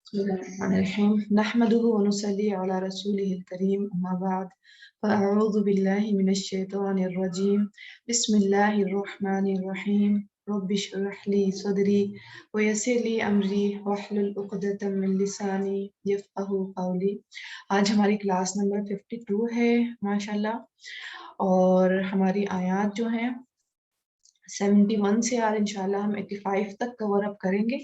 बिस्मिल्लाहिर्रहमानिर्रहीम नहमदुहु व नुसल्ली अला रसूलिहिल करीम अम्मा बाद फ़अऊज़ु बिल्लाहि मिनश शैतानिर रजीम बिस्मिल्लाहिर्रहमानिर्रहीम रब्बि इश्रह ली सदरी व यस्सिर ली अमरी वहलुल उक़दतम मिन लिसानी यफ़क़हू क़ौली। आज हमारी क्लास नंबर 52 है माशाल्लाह, और हमारी आयत जो हैं 71 से आज इंशाल्लाह हम 85 तक कवर अप करेंगे।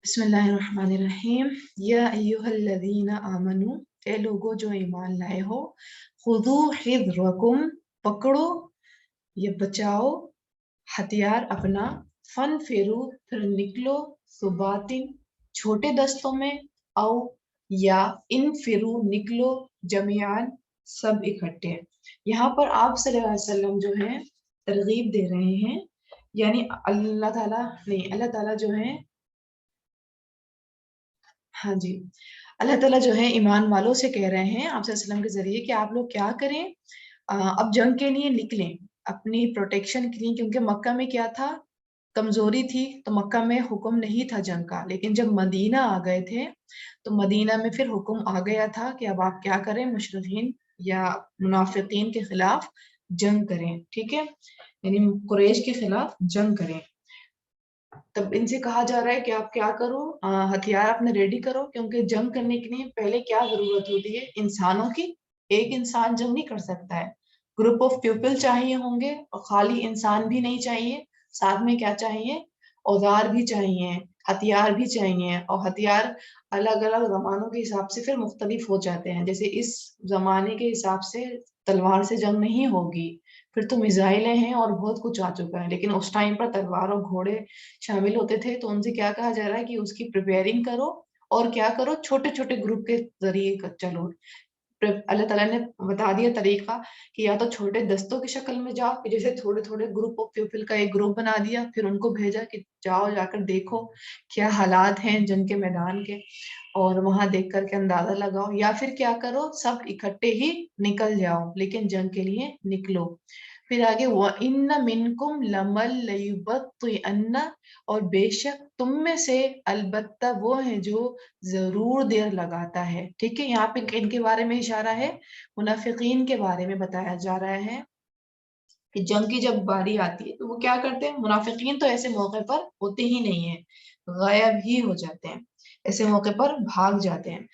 बिस्मिल्लाहिर्रहमानिर्रहीम। या अय्युहल्लज़ीना आमनू, ए लोगो जो ईमान लाए हो, खुदू हिज़्रकुम, पकड़ो या बचाओ हथियार अपना, फन फिरू, फिर निकलो, सुबातिन, छोटे दस्तों में, औ या इन फिरू, निकलो, जमीआन, सब इकट्ठे। यहाँ पर आप सल्लल्लाहु अलैहि वसल्लम जो है तरगीब दे रहे हैं, यानी अल्लाह ताला जो है, हाँ जी, अल्लाह ताला जो है ईमान वालों से कह रहे हैं आप सल्लल्लाहु अलैहि वसल्लम के ज़रिए कि आप लोग क्या करें, अब जंग के लिए निकलें, अपनी प्रोटेक्शन के लिए, क्योंकि मक्का में क्या था, कमज़ोरी थी, तो मक्का में हुक्म नहीं था जंग का। लेकिन जब मदीना आ गए थे, तो मदीना में फिर हुक्म आ गया था कि अब आप क्या करें, मुशरिकीन या मुनाफिकीन के खिलाफ जंग करें, ठीक है, यानी कुरैश के खिलाफ जंग करें। तब इनसे कहा जा रहा है कि आप क्या करो, हथियार अपने रेडी करो, क्योंकि जंग करने के लिए पहले क्या जरूरत होती है, इंसानों की। एक इंसान जंग नहीं कर सकता है, ग्रुप ऑफ पीपल चाहिए होंगे, और खाली इंसान भी नहीं चाहिए, साथ में क्या चाहिए, औजार भी चाहिए, हथियार भी चाहिए। और हथियार अलग अलग जमानों के हिसाब से फिर मुख्तलिफ हो जाते हैं। जैसे इस जमाने के हिसाब से तलवार से जंग नहीं होगी, फिर तो मिसाइलें हैं और बहुत कुछ आ चुका है। लेकिन उस टाइम पर तलवार और घोड़े शामिल होते थे, तो उनसे क्या कहा जा रहा है कि उसकी प्रिपेयरिंग करो, और क्या करो, छोटे छोटे ग्रुप के जरिए चलो। अल्लाह ताला ने बता दिया तरीका कि या तो छोटे दस्तों की शक्ल में जाओ, कि जैसे थोड़े थोड़े ग्रुप ऑफ पीपल का एक ग्रुप बना दिया, फिर उनको भेजा कि जाओ, जाकर देखो क्या हालात हैं जंग के मैदान के, और वहां देख करके अंदाजा लगाओ। या फिर क्या करो, सब इकट्ठे ही निकल जाओ, लेकिन जंग के लिए निकलो। फिर आगे व इन्न मिनकुम लमल लयुबत्तिअन्ना, और बेशक तुम में से अलबत्ता वो है जो जरूर देर लगाता है। ठीक है, यहाँ पे इनके बारे में इशारा है, मुनाफिकीन के बारे में बताया जा रहा है कि जंग की जब बारी आती है तो वो क्या करते हैं, मुनाफिकीन तो ऐसे मौके पर होते ही नहीं है, गायब ही हो जाते हैं, ऐसे मौके पर भाग जाते हैं,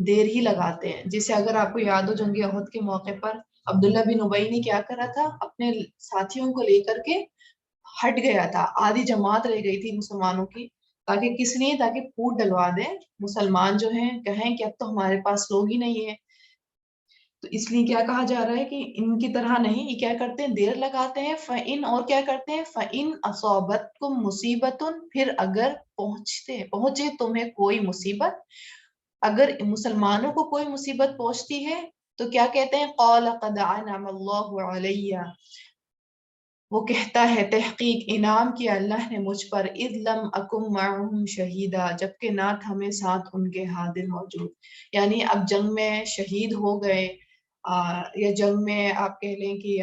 देर ही लगाते हैं। जैसे अगर आपको याद हो, जंग अहद के मौके पर अब्दुल्ला बिन उबई ने क्या करा था, अपने साथियों को लेकर के हट गया था, आधी जमात रह गई थी मुसलमानों की, ताकि किस लिए, ताकि फूट डलवा दें मुसलमान जो हैं, कहें कि अब तो हमारे पास लोग ही नहीं है। तो इसलिए क्या कहा जा रहा है कि इनकी तरह नहीं, ये क्या करते हैं, देर लगाते हैं। फ़इन, और क्या करते हैं, फ़इन असौबतकुम मुसीबतुन, फिर अगर पहुंचे तुम्हें कोई मुसीबत, अगर मुसलमानों को कोई मुसीबत पहुंचती है, तो क्या कहते हैं, क़ाल क़द अनअमल्लाहु अलैया, वो कहता है तहकीक इनाम किया अल्लाह ने मुझ पर, इज़ लम अकुम मअहुम शहीदा, जबकि ना था मैं साथ उनके हाजिर मौजूद। यानी अब जंग में शहीद हो गए, या जंग में आप कह लें कि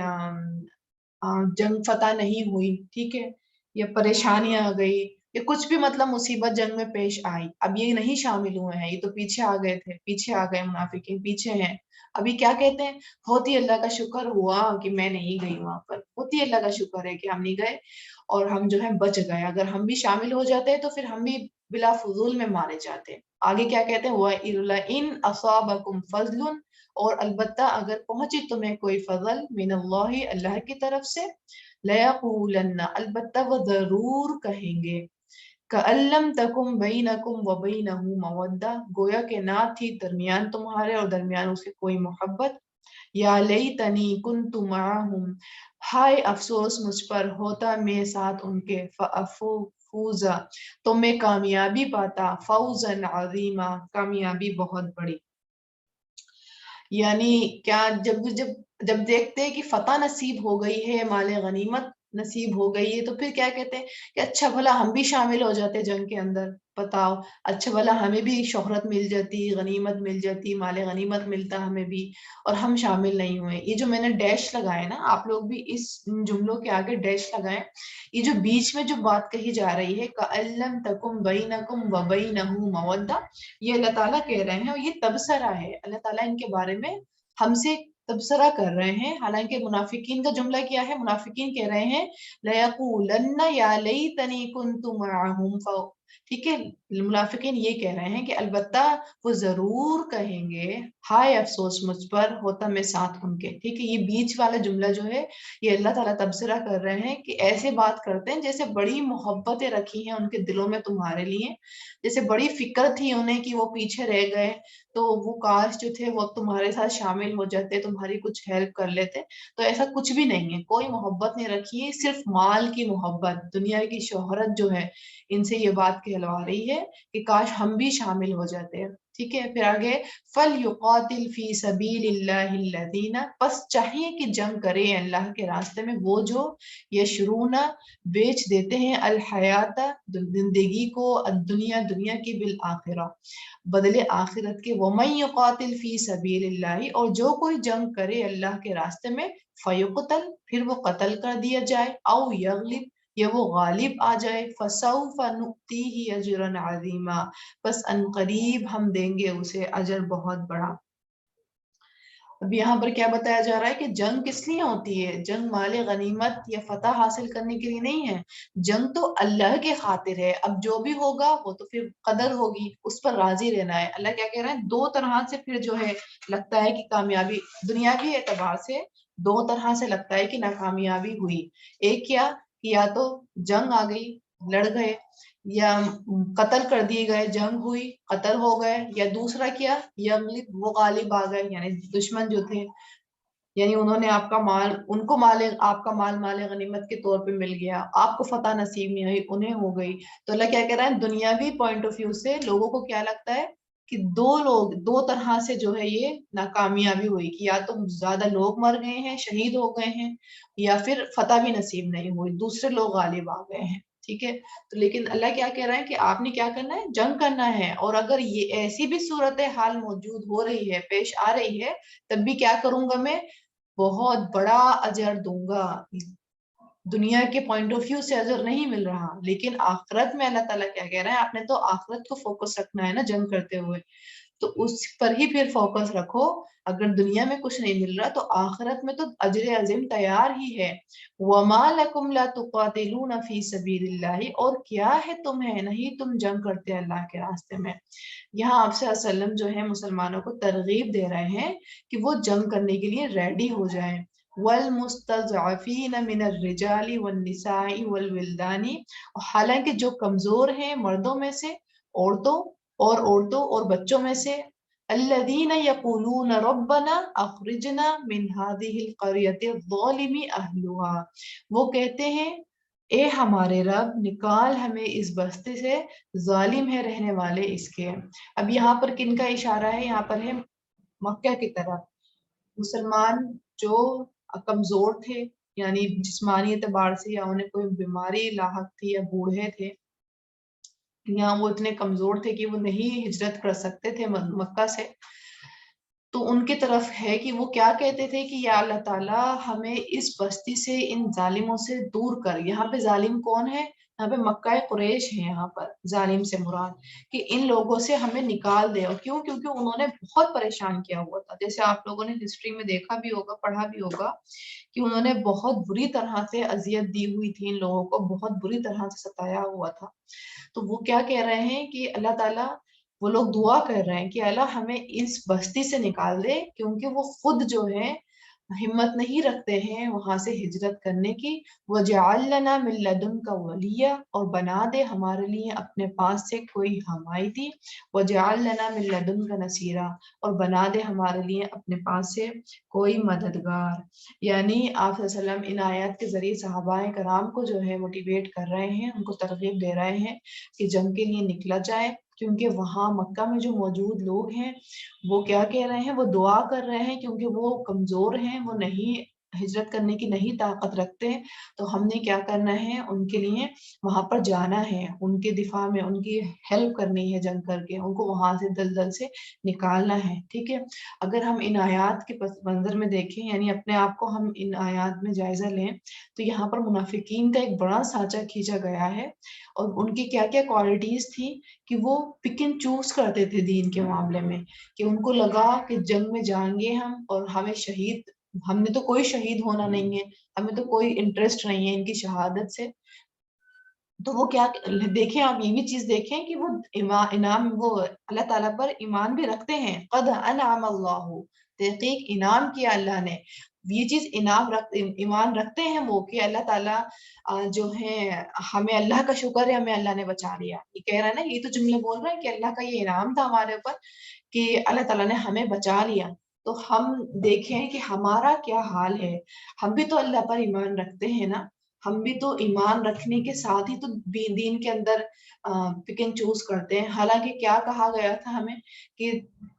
जंग फतह नहीं हुई, ठीक है, या परेशानियां आ गई, या कुछ भी मतलब मुसीबत जंग में पेश आई, अब ये नहीं शामिल हुए हैं, ये तो पीछे आ गए थे, पीछे आ गए, मुनाफिकीन पीछे हैं। अभी क्या कहते हैं, होती अल्लाह का शुक्र हुआ कि मैं नहीं गई वहां पर, होती अल्लाह का शुक्र है कि हम नहीं गए, और हम जो है बच गए। अगर हम भी शामिल हो जाते तो फिर हम भी बिला फजूल में मारे जाते। आगे क्या कहते हैं, वह इन असाबकुम फजलुन, और अलबत्ता अगर पहुंची तुम्हें कोई फजल मिनल्लाहि, अल्लाह की तरफ से, लयक़ूलन्ना, अलबत्ता वो जरूर कहेंगे, कअल्लम तकुम बैनकुम व बैनहु मवद्दा, गोया के ना थी दरमियान तुम्हारे और दरमियान उसके कोई मोहब्बत, या लैतनी कुन्तु मअहुम, हाय अफसोस मुझ पर होता मैं साथ उनके, फूजा, तो मैं कामयाबी पाता, फौजन अजीमा, कामयाबी बहुत बड़ी। यानी क्या, जब जब जब देखते हैं कि फतह नसीब हो गई है, माले गनीमत नसीब हो गई है, तो फिर क्या कहते हैं कि अच्छा भला हम भी शामिल हो जाते जंग के अंदर, बताओ, अच्छा भला हमें भी शोहरत मिल जाती, गनीमत मिल जाती, माले गनीमत मिलता हमें भी, और हम शामिल नहीं हुए। ये जो मैंने डैश लगाए ना, आप लोग भी इस जुमलों के आगे डैश लगाएं। ये जो बीच में जो बात कही जा रही है, कअल्लम तकुम बैनकुम व बैनहु मवद्दा, ये अल्लाह ताला कह रहे हैं, और ये तबसरा है, अल्लाह ताला इनके बारे में हमसे तबसरा कर रहे हैं। हालांकि मुनाफिकीन का जुमला क्या है, मुनाफिकीन कह रहे हैं लयकूलन्ना या लैतनी कुन्तु मअहुम, ठीक है, मुनाफिकीन ये कह रहे हैं कि अलबत्ता वो जरूर कहेंगे हाय अफसोस मुझ पर, होता मैं साथ उनके। ठीक है, ये बीच वाला जुमला जो है, ये अल्लाह ताला तबसरा कर रहे हैं कि ऐसे बात करते हैं जैसे बड़ी मोहब्बतें रखी हैं उनके दिलों में तुम्हारे लिए, जैसे बड़ी फिक्र थी उन्हें कि वो पीछे रह गए, तो वो काश जो थे वो अब तुम्हारे साथ शामिल हो जाते, तुम्हारी कुछ हेल्प कर लेते। तो ऐसा कुछ भी नहीं है, कोई मोहब्बत नहीं रखी है, सिर्फ माल की मोहब्बत, दुनिया की शोहरत जो है, इनसे ये बात कहलवा रही है कि काश हम भी शामिल हो जाते हैं। ठीक है, फिर आगे, फल युकातिल फी सबीलिल्लाहिल्लज़ीना, बस चाहिए कि जंग करे अल्लाह के रास्ते में वो जो यशरूना, बेच देते हैं, अल हयाता, जिंदगी को, दुनिया, दुनिया की, बिल आखिरा, बदले आखिरत के, वमन युकातिल फी सबीलिल्लाहि, और जो कोई जंग करे अल्लाह के रास्ते में, फयुक्तल, फिर वो कत्ल कर दिया जाए, औ यगलिब, या वो गालिब आ जाए, फसौफ नुअतीही अजरन अजीमा, बस अनकरीब हम देंगे उसे अजर बहुत बड़ा। अब यहाँ पर क्या बताया जा रहा है कि जंग किस लिए होती है, जंग माले गनीमत या फतह हासिल करने के लिए नहीं है, जंग तो अल्लाह के खातिर है। अब जो भी होगा वो तो फिर कदर होगी, उस पर राजी रहना है। अल्लाह क्या कह रहा है, दो तरह से फिर जो है लगता है कि कामयाबी, दुनियावी एतबार से दो तरह से लगता है कि नाकामयाबी हुई। एक क्या कि या तो जंग आ गई, लड़ गए, या कत्ल कर दिए गए, जंग हुई, कत्ल हो गए, या दूसरा क्या, यगलिब, वो गालिब आ गए, यानी दुश्मन जो थे, यानी उन्होंने आपका माल, उनको माले, आपका माल माले गनीमत के तौर पे मिल गया, आपको फतह नसीब नहीं हुई, उन्हें हो गई। तो अल्लाह क्या कह रहा है, दुनियावी पॉइंट ऑफ व्यू से लोगों को क्या लगता है कि दो लोग, दो तरह से जो है ये नाकामयाबी हुई, कि या तो ज्यादा लोग मर गए हैं, शहीद हो गए हैं, या फिर फतह भी नसीब नहीं हुई, दूसरे लोग गालिब आ गए हैं। ठीक है, तो लेकिन अल्लाह क्या कह रहा है कि आपने क्या करना है, जंग करना है, और अगर ये ऐसी भी सूरत हाल मौजूद हो रही है, पेश आ रही है, तब भी क्या करूंगा मैं, बहुत बड़ा अजर दूंगा। दुनिया के पॉइंट ऑफ व्यू से अजर नहीं मिल रहा, लेकिन आखिरत में अल्लाह ताला क्या कह रहा है, आपने तो आखिरत को फोकस रखना है ना जंग करते हुए, तो उस पर ही फिर फोकस रखो। अगर दुनिया में कुछ नहीं मिल रहा तो आखिरत में तो अजर अजीम तैयार ही है। वमा लकुम ला तुकातिलूना फी सबीलिल्लाहि, और क्या है तुम्हें, नहीं तुम जंग करते अल्लाह के रास्ते में। यहाँ आपसे वसल्लम जो है मुसलमानों को तरगीब दे रहे हैं कि वो जंग करने के लिए रेडी हो जाएं। वल मुस्तज़अफ़ीन मिनर रिजाली वन निसाई वल विल्दानी, हालांकि जो कमजोर हैं मर्दों में से, औरतों, और औरतों और बच्चों में से, अल्लज़ीना यक़ूलून रब्बना अख़रिजना मिन हाज़िहिल क़रयति ज़ालिमी अहलुहा, वो कहते हैं ए हमारे रब, निकाल हमें इस बस्ती से, जालिम है रहने वाले इसके। अब यहाँ पर किन का इशारा है, यहाँ पर है मक्का की तरफ। मुसलमान जो कमजोर थे, यानी जिस्मानी एतबार से, या उन्हें कोई बीमारी लाहक थी, या बूढ़े थे, या वो इतने कमजोर थे कि वो नहीं हिजरत कर सकते थे मक्का से, तो उनकी तरफ है कि वो क्या कहते थे कि या अल्लाह ताला हमें इस बस्ती से, इन जालिमों से दूर कर। यहाँ पे जालिम कौन है, यहाँ पे मक्का कुरैश है, यहाँ पर जालिम से मुराद कि इन लोगों से हमें निकाल दे। और क्यों, क्योंकि उन्होंने बहुत परेशान किया हुआ था, जैसे आप लोगों ने हिस्ट्री में देखा भी होगा, पढ़ा भी होगा कि उन्होंने बहुत बुरी तरह से अजियत दी हुई थी, इन लोगों को बहुत बुरी तरह से सताया हुआ था। तो वो क्या कह रहे हैं कि अल्लाह ताला, वो लोग दुआ कर रहे हैं कि अल्लाह हमें इस बस्ती से निकाल दे, क्योंकि वो खुद जो है हिम्मत नहीं रखते हैं वहां से हिजरत करने की। वजअल लना मिन लदुनका वलिया, और बना दे हमारे लिए अपने पास से कोई हमायती, वजअल लना मिन लदुनका नसीरा, और बना दे हमारे लिए अपने पास से कोई मददगार। यानी आप सल्लल्लाहु अलैहि वसल्लम इन आयत के जरिए सहाबाए कराम को जो है मोटिवेट कर रहे हैं, उनको तरगीब दे रहे हैं कि जंग के लिए निकला जाए, क्योंकि वहां मक्का में जो मौजूद लोग हैं वो क्या कह रहे हैं, वो दुआ कर रहे हैं, क्योंकि वो कमजोर हैं, वो नहीं ہجرت کرنے کی نہیں طاقت رکھتے ہیں تو ہم نے کیا کرنا ہے، ان کے لیے وہاں پر جانا ہے، ان کے دفاع میں ان کی ہیلپ کرنی ہے جنگ کر کے، ان کو وہاں سے دلدل سے نکالنا ہے، ٹھیک ہے۔ اگر ہم ان آیات کے پس منظر میں دیکھیں، یعنی اپنے آپ کو ہم ان آیات میں جائزہ لیں، تو یہاں پر منافقین کا ایک بڑا سانچہ کھینچا گیا ہے، اور ان کی کیا کیا کوالٹیز تھی کہ وہ پک اینڈ چوز کرتے تھے دین کے معاملے میں، کہ ان کو لگا کہ جنگ میں جائیں گے ہم اور ہم نے تو کوئی شہید ہونا نہیں ہے، ہمیں تو کوئی انٹرسٹ نہیں ہے ان کی شہادت سے، تو وہ کیا دیکھیں، آپ یہ بھی چیز دیکھیں کہ وہ انعام، وہ اللہ تعالیٰ پر ایمان بھی رکھتے ہیں، قد انعم اللہ، تحقیق انعام کیا اللہ نے، یہ چیز ایمان رکھتے ہیں وہ کہ اللہ تعالیٰ جو ہے ہمیں، اللہ کا شکر ہے ہمیں اللہ نے بچا لیا، یہ کہہ رہا ہے نا، یہ تو جملے بول رہا ہے کہ اللہ کا یہ انعام تھا ہمارے اوپر کہ اللہ تعالیٰ نے ہمیں بچا لیا۔ تو ہم دیکھیں کہ ہمارا کیا حال ہے، ہم بھی تو اللہ پر ایمان رکھتے ہیں نا، ہم بھی تو ایمان رکھنے کے ساتھ ہی تو دین کے اندر پک اینڈ چوز کرتے ہیں، حالانکہ کیا کہا گیا تھا ہمیں کہ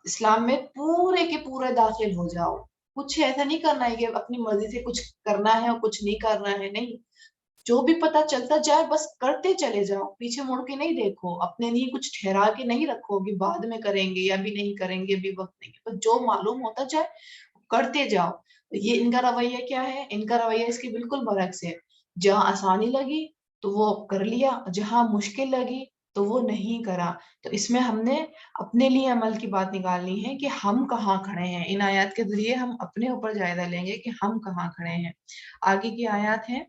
اسلام میں پورے کے پورے داخل ہو جاؤ، کچھ ایسا نہیں کرنا ہے کہ اپنی مرضی سے کچھ کرنا ہے اور کچھ نہیں کرنا ہے، نہیں، جو بھی پتہ چلتا جائے بس کرتے چلے جاؤ، پیچھے مڑ کے نہیں دیکھو، اپنے لیے کچھ ٹھہرا کے نہیں رکھو کہ بعد میں کریں گے یا بھی نہیں کریں گے، بھی وقت نہیں ہے، بس جو معلوم ہوتا جائے کرتے جاؤ۔ یہ ان کا رویہ کیا ہے؟ ان کا رویہ اس کے بالکل برعکس ہے، جہاں آسانی لگی تو وہ کر لیا، جہاں مشکل لگی تو وہ نہیں کرا۔ تو اس میں ہم نے اپنے لیے عمل کی بات نکالنی ہے کہ ہم کہاں کھڑے ہیں، ان آیات کے ذریعے ہم اپنے اوپر جائزہ لیں گے کہ ہم کہاں کھڑے ہیں۔ آگے کی آیات ہیں،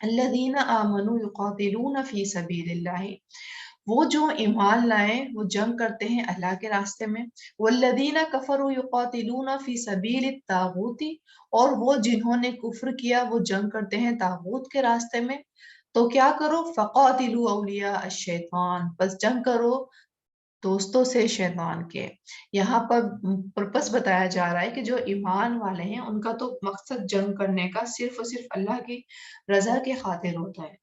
الذین آمنوا یقاتلون فی سبیل اللہ، وہ جو ایمان لائے وہ جنگ کرتے ہیں اللہ کے راستے میں، والذین کفروا یقاتلون فی سبیل الطاغوت، اور وہ جنہوں نے کفر کیا وہ جنگ کرتے ہیں طاغوت کے راستے میں، تو کیا کرو، فقاتلوا اولیاء الشیطان، بس جنگ کرو دوستوں سے شیطان کے۔ یہاں پر پرپس بتایا جا رہا ہے کہ جو ایمان والے ہیں ان کا تو مقصد جنگ کرنے کا صرف اور صرف اللہ کی رضا کے خاطر ہوتا ہے،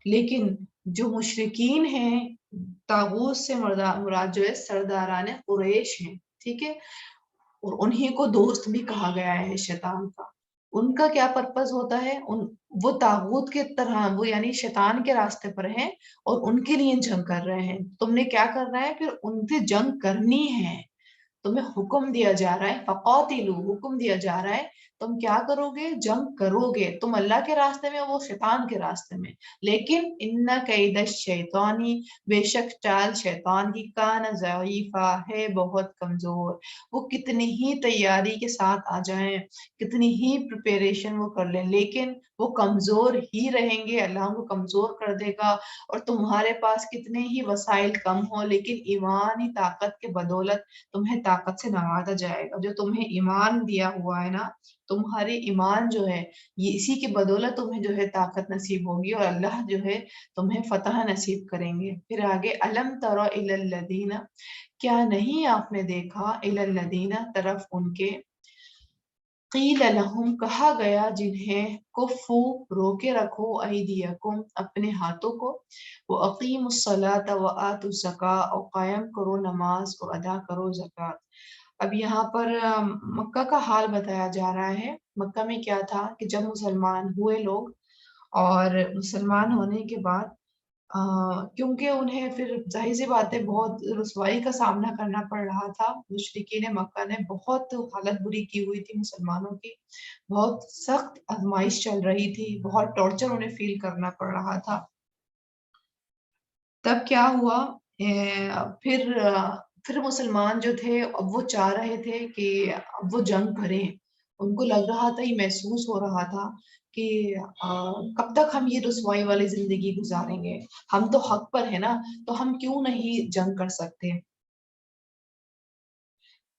لیکن جو مشرکین ہیں، طاغوت سے مراد جو ہے سرداران قریش ہیں، ٹھیک ہے، اور انہی کو دوست بھی کہا گیا ہے شیطان کا۔ ان کا کیا پرپس ہوتا ہے، وہ طاغوت کے طرح، وہ یعنی شیطان کے راستے پر ہیں اور ان کے لیے جنگ کر رہے ہیں، تم نے کیا کرنا ہے، پھر ان سے جنگ کرنی ہے، تمہیں حکم دیا جا رہا ہے، فقاتلو، حکم دیا جا رہا ہے، تم کیا کرو گے، جنگ کرو گے، تم اللہ کے راستے میں، وہ شیطان کے راستے میں، لیکن ان کید الشیطانی، بے شک چال شیطان کی، کان ضعیفہ، ہے بہت کمزور، وہ کتنی ہی تیاری کے ساتھ آ جائیں، کتنی ہی پریپریشن وہ کر لیں، لیکن وہ کمزور ہی رہیں گے، اللہ ان کو کمزور کر دے گا، اور تمہارے پاس کتنے ہی وسائل کم ہو لیکن ایمانی طاقت کے بدولت تمہیں طاقت سے نوازا جائے گا، جو تمہیں ایمان دیا ہوا ہے نا، تمہاری ایمان جو ہے یہ اسی کی بدولت تمہیں جو ہے طاقت نصیب ہوگی، اور اللہ جو ہے تمہیں فتح نصیب کریں گے۔ پھر آگے، الم تر الی الذین، کیا نہیں آپ نے دیکھا، الی الذین، طرف ان کے، قیل لہم، کہا گیا جنہیں، کفو، روکے رکھو، ایدیکم، اپنے ہاتھوں کو، واقیموا الصلاۃ وآتوا الزکاۃ، اور قائم کرو نماز اور ادا کرو زکوٰۃ۔ اب یہاں پر مکہ کا حال بتایا جا رہا ہے۔ مکہ میں کیا تھا کہ جب مسلمان ہوئے لوگ، اور مسلمان ہونے کے بعد کیونکہ انہیں پھر ظاہر سی بات ہے بہت رسوائی کا سامنا کرنا پڑ رہا تھا، مشرکین مکہ نے بہت حالت بری کی ہوئی تھی مسلمانوں کی، بہت سخت آزمائش چل رہی تھی، بہت ٹارچر انہیں فیل کرنا پڑ رہا تھا۔ تب کیا ہوا، پھر مسلمان جو تھے اب وہ چاہ رہے تھے کہ اب وہ جنگ کریں، ان کو لگ رہا تھا، یہ محسوس ہو رہا تھا کہ کب تک ہم یہ رسوائی والی زندگی گزاریں گے، ہم تو حق پر ہے نا، تو ہم کیوں نہیں جنگ کر سکتے۔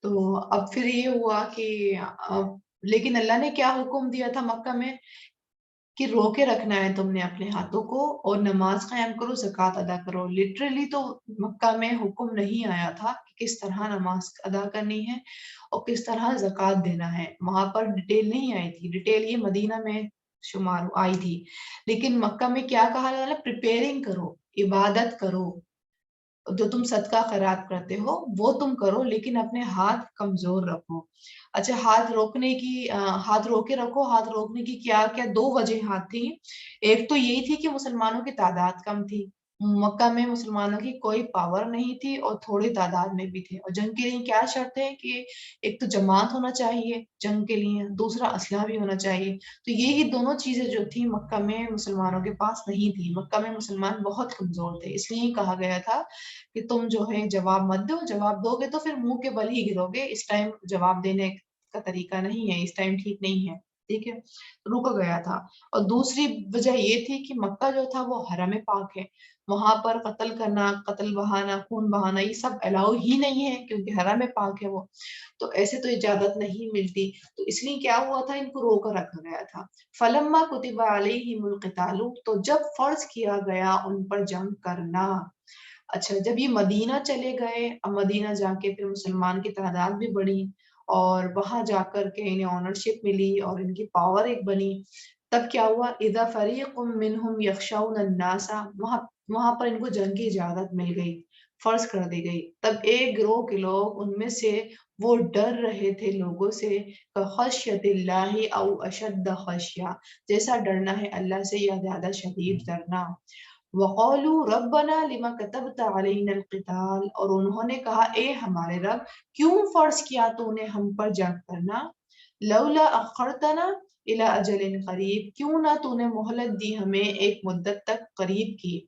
تو اب پھر یہ ہوا کہ لیکن اللہ نے کیا حکم دیا تھا مکہ میں کہ رو کے رکھنا ہے تم نے اپنے ہاتھوں کو، اور نماز قائم کرو، زکوٰۃ ادا کرو۔ لٹرلی تو مکہ میں حکم نہیں آیا تھا کہ کس طرح نماز ادا کرنی ہے اور کس طرح زکوٰۃ دینا ہے، وہاں پر ڈیٹیل نہیں آئی تھی، ڈیٹیل یہ مدینہ میں شمار آئی تھی، لیکن مکہ میں کیا کہا جا رہا ہے، پریپیرنگ کرو، عبادت کرو، जो तुम सदका खैरात करते हो वो तुम करो, लेकिन अपने हाथ कमजोर रखो। अच्छा, हाथ रोके रखो। हाथ रोकने की क्या क्या दो वजह थी। एक तो यही थी कि मुसलमानों की तादाद कम थी। मक्का में मुसलमानों की कोई पावर नहीं थी और थोड़ी तादाद में भी थे। और जंग के लिए क्या शर्त है कि एक तो जमात होना चाहिए जंग के लिए, दूसरा असलहा भी होना चाहिए। तो ये ही दोनों चीजें जो थी मक्का में मुसलमानों के पास नहीं थी। मक्का में मुसलमान बहुत कमजोर थे, इसलिए कहा गया था कि तुम जो है जवाब मत दो। जवाब दोगे तो फिर मुंह के बल ही गिरोगे। इस टाइम जवाब देने का तरीका नहीं है, इस टाइम ठीक नहीं है। ठीक है, रुक गया था। और दूसरी वजह ये थी कि मक्का जो था वो हरम पाक है। वहां पर कत्ल करना, कत्ल बहाना, खून बहाना ये सब अलाउ ही नहीं है, क्योंकि हरम पाक है वो। तो ऐसे तो इजाजत नहीं मिलती। तो इसलिए क्या हुआ था, इनको रोक रखा गया था। फलम्मा कुतिबा अलैहिमुल क़ितालु, तो जब फर्ज किया गया उन पर जंग करना। अच्छा, जब ये मदीना चले गए, अब मदीना जाके फिर मुसलमान की तादाद भी बढ़ी और वहां जाकर के इन्हें ऑनरशिप मिली और इनकी पावर एक बनी। तब क्या हुआ, इदा फरीकुम मिनहुम यख्शौन अन्नासा, वहां वहां पर इनको जंग की इजाजत मिल गई, फर्ज कर दी गई। तब एक गिरोह के लोग उनमें से वो डर रहे थे लोगों से, खश्यतिल्लाहि औ अशद्द खश्या, जैसा डरना है अल्लाह से या ज्यादा शदीद डरना। वक़ालू रब्बना लिमा कतबता अलैना क़िताल, और उन्होंने कहा ए हमारे रब, क्यों फर्ज किया तूने हम पर जंग करना। लौला अखरतना इला अजलिन करीब, क्यों ना तूने मोहलत दी हमें एक मुद्दत तक करीब की।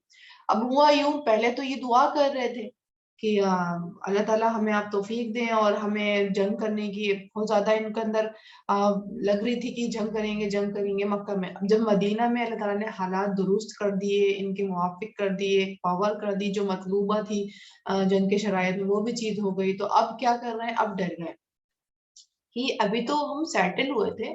अब हुआ यूं, पहले तो ये दुआ कर रहे थे कि अल्लाह ताला हमें आप तौफीक दें और हमें जंग करने की बहुत ज्यादा इनके अंदर लग रही थी कि जंग करेंगे मक्का में। अब जब मदीना में अल्लाह ताला ने हालात दुरुस्त कर दिए, इनके मुवाफिक कर दिए, पावर कर दी जो मतलूबा थी जंग के शरायत में, वो भी चीज हो गई। तो अब क्या कर रहे हैं, अब डर गए कि अभी तो हम सेटल हुए थे,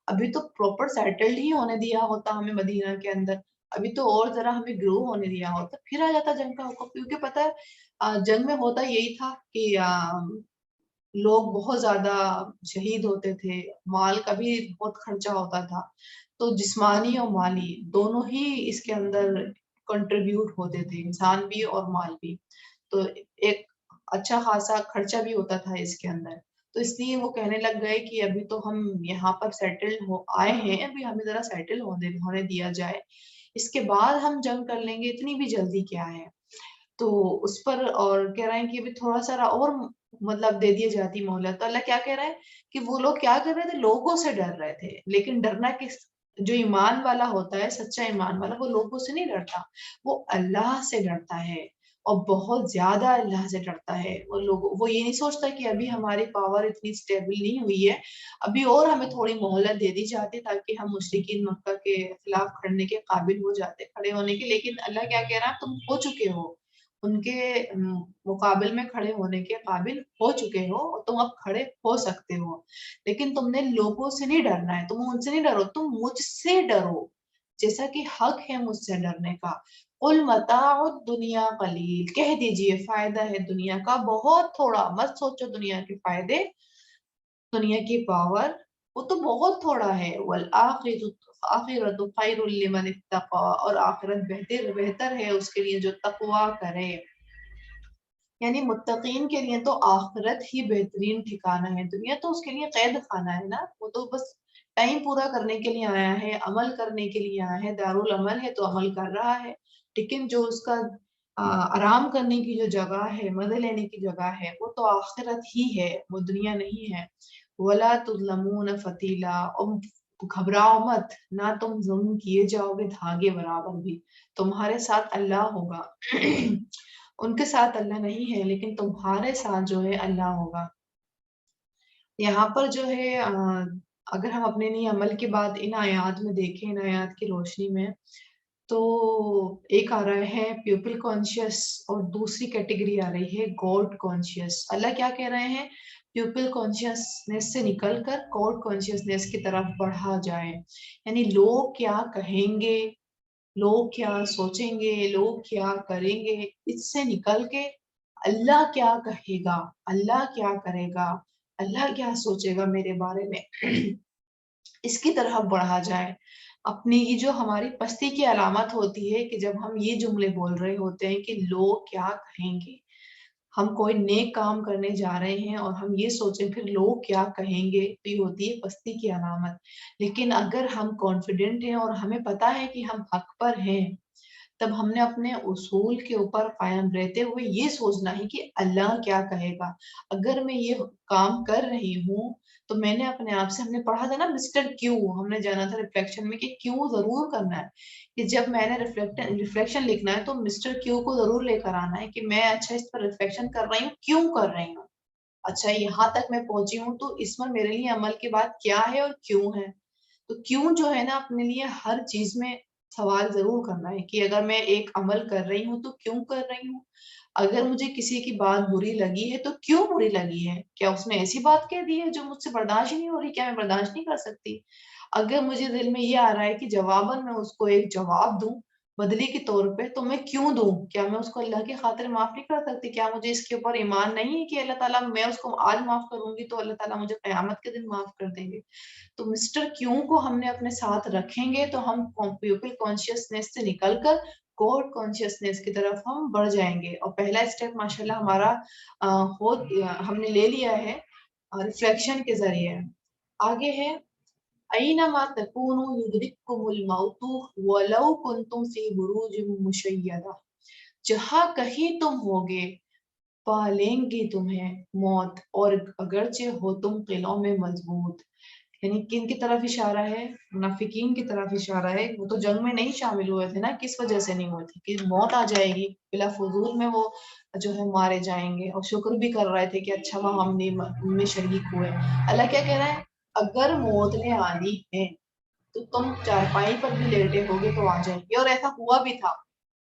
अभी तो प्रॉपर सेटल्ड ही होने दिया होता हमें मदीना के अंदर, अभी तो और जरा हमें ग्रो होने दिया होता, फिर आ जाता जंग का हुक्म। क्योंकि पता है जंग में होता यही था कि लोग बहुत ज्यादा शहीद होते थे, माल का भी बहुत खर्चा होता था। तो जिस्मानी और माली दोनों ही इसके अंदर कंट्रीब्यूट होते थे, इंसान भी और माल भी। तो एक अच्छा खासा खर्चा भी होता था इसके अंदर। तो इसलिए वो कहने लग गए कि अभी तो हम यहाँ पर सेटल हो आए हैं, अभी हमें जरा सेटल होने दिया जाए, इसके बाद हम जंग कर लेंगे, इतनी भी जल्दी क्या है। तो उस पर और कह रहे हैं कि अभी थोड़ा सा और मतलब दे दी जाती मोहलत। तो अल्लाह क्या कह रहा है कि वो लोग क्या कर रहे थे, लोगों से डर रहे थे। लेकिन डरना किस, जो ईमान वाला होता है, सच्चा ईमान वाला, वो लोगों से नहीं डरता, वो अल्लाह से डरता है। और बहुत ज्यादा अल्लाह से डरता है। वो ये नहीं सोचता कि अभी हमारी पावर इतनी स्टेबल नहीं हुई है, अभी और हमें थोड़ी मोहलत दे दी जाती ताकि हम मुशरिकीन मक्का के खिलाफ खड़ने के काबिल हो जाते, खड़े होने के। लेकिन अल्लाह क्या कह रहा है, तुम हो चुके हो, उनके मुकाबिल में खड़े होने के काबिल हो चुके हो, और तुम अब खड़े हो सकते हो। लेकिन तुमने लोगों से नहीं डरना है, तुम उनसे नहीं डरो, तुम मुझसे डरो, जैसा कि हक है मुझसे डरने का। कुल मताउ दुनिया कलील, कह दीजिए फायदा है दुनिया का बहुत थोड़ा, मत सोचो दुनिया के फायदे, दुनिया की पावर वो तो बहुत थोड़ा है। वल आखिरतु खैरुल लिमन इत्तका, और आखिरत बेहतर बेहतर है उसके लिए जो तकवा करे। यानी मुत्तकीन के लिए तो आखिरत ही बेहतरीन ठिकाना है, दुनिया तो उसके लिए कैद खाना है ना। वो तो बस टाइम पूरा करने के लिए आया है, अमल करने के लिए आया है, दारुल अमल है तो अमल कर रहा है। लेकिन जो उसका आराम करने की जो जगह है, मजे लेने की जगह है, वो तो आखिरत ही है, वो दुनिया नहीं है। वला तुज़लमून फतीला, और घबराओ मत, ना तुम जुल्म किए जाओगे धागे बराबर भी, तुम्हारे साथ अल्लाह होगा। उनके साथ अल्लाह नहीं है, लेकिन तुम्हारे साथ जो है अल्लाह होगा। यहाँ पर जो है अगर हम अपने लिए अमल के बाद इन आयात में देखें, इन आयात की रोशनी में, तो एक आ रहा है पीपल कॉन्शियस और दूसरी कैटेगरी आ रही है गॉड कॉन्शियस। अल्लाह क्या कह रहे हैं, पीपल कॉन्शियसनेस से निकलकर गॉड कॉन्शियसनेस की तरफ बढ़ा जाए। यानी लोग क्या कहेंगे, लोग क्या सोचेंगे, लोग क्या करेंगे, इससे निकल के अल्लाह क्या कहेगा, अल्लाह क्या करेगा, अल्लाह क्या सोचेगा मेरे बारे में, इसकी तरफ बढ़ा जाए। अपनी ये जो हमारी पस्ती की अलामत होती है कि जब हम ये जुमले बोल रहे होते हैं कि लोग क्या कहेंगे, हम कोई नेक काम करने जा रहे हैं और हम ये सोचें फिर लोग क्या कहेंगे, तो ये होती है पस्ती की अलामत। लेकिन अगर हम कॉन्फिडेंट हैं और हमें पता है कि हम हक पर हैं, तब हमने अपने उसूल के ऊपर कायम रहते हुए ये सोचना है कि अल्लाह क्या कहेगा। अगर मैं ये काम कर रही हूँ, तो मैंने अपने आप से, हमने पढ़ा था ना मिस्टर क्यू, हमने जाना था रिफ्लेक्शन में कि क्यों ज़रूर करना है, कि जब मैंने रिफ्लेक्शन लिखना है तो मिस्टर क्यू को ज़रूर लेकर आना है कि मैं अच्छा इस पर रिफ्लेक्शन कर रही हूँ, क्यों कर रही हूँ? अच्छा यहाँ तक मैं पहुँची हूँ तो इसमें मेरे लिए अमल की बात क्या है और क्यों है? तो क्यों जो है ना अपने लिए हर चीज़ में सवाल ज़रूर करना है कि अगर मैं एक अमल कर रही हूँ तो क्यों कर रही हूँ? अगर मुझे किसी की बात बुरी लगी है तो क्यों बुरी लगी है? क्या उसने ऐसी बात कह दी है जो मुझसे बर्दाश्त ही नहीं हो रही? क्या मैं बर्दाश्त नहीं कर सकती? अगर मुझे दिल में ये आ रहा है कि जवाबन मैं उसको एक जवाब दूँ, बदले के तौर पे, तो मैं क्यों दूँ? क्या मैं उसको अल्लाह की खातिर माफ़ नहीं कर सकती? क्या मुझे इसके ऊपर ईमान नहीं है कि अल्लाह ताला, मैं उसको आज माफ़ करूँगी तो अल्लाह ताला मुझे क़यामत के दिन माफ़ कर देंगे? तो मिस्टर क्यों को हमने अपने साथ रखेंगे तो हम पीपल कॉन्शियसनेस से निकल कर गॉड कॉन्शियसनेस की तरफ हम बढ़ जाएँगे। और पहला स्टेप माशाल्लाह हमारा अ, हमने ले लिया है रिफ्लेक्शन के ज़रिए। आगे है अय्नमा तकूनु युदरिकुमुल मौतु वलौ कुंतुम फी बुरूजिम मुशय्यदा। जहाँ कहीं तुम होगे, पा लेंगी तुम्हें मौत, और अगरचे हो तुम किलों में मजबूत। यानी किन की तरफ इशारा है? मुनाफिकीन की तरफ इशारा है। वो तो जंग में नहीं शामिल हुए थे ना, किस वजह से नहीं हुए थे? कि मौत आ जाएगी, बिला फुजूल में वो जो है मारे जाएँगे, और शुक्र भी कर रहे थे कि अच्छा वहाँ हम नहीं में शरीक हुए। अल्लाह क्या कह रहा है? अगर मौत ने आनी है, तो तुम चारपाई पर भी लेटे होगे तो आ जाएगी। और ऐसा हुआ भी था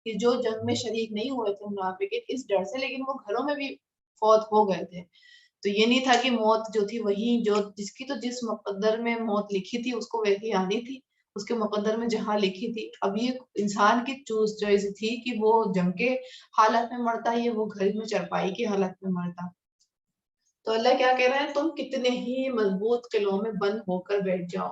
कि जो जंग में शरीक नहीं हुए थे मुनाफिकीन इस डर से, लेकिन वो घरों में भी फौत हो गए थे। तो ये नहीं था कि मौत जो थी वही जो जिसकी तो जिस मुकद्दर में मौत लिखी थी उसको वैसी आनी थी, उसके मुकद्दर में जहाँ लिखी थी। अब ये इंसान की चॉइस थी कि वो जंग के हालत में मरता है या वो घर में चारपाई की हालत में मरता। तो अल्लाह क्या कह रहा है, तुम कितने ही मजबूत किलों में बंद होकर बैठ जाओ,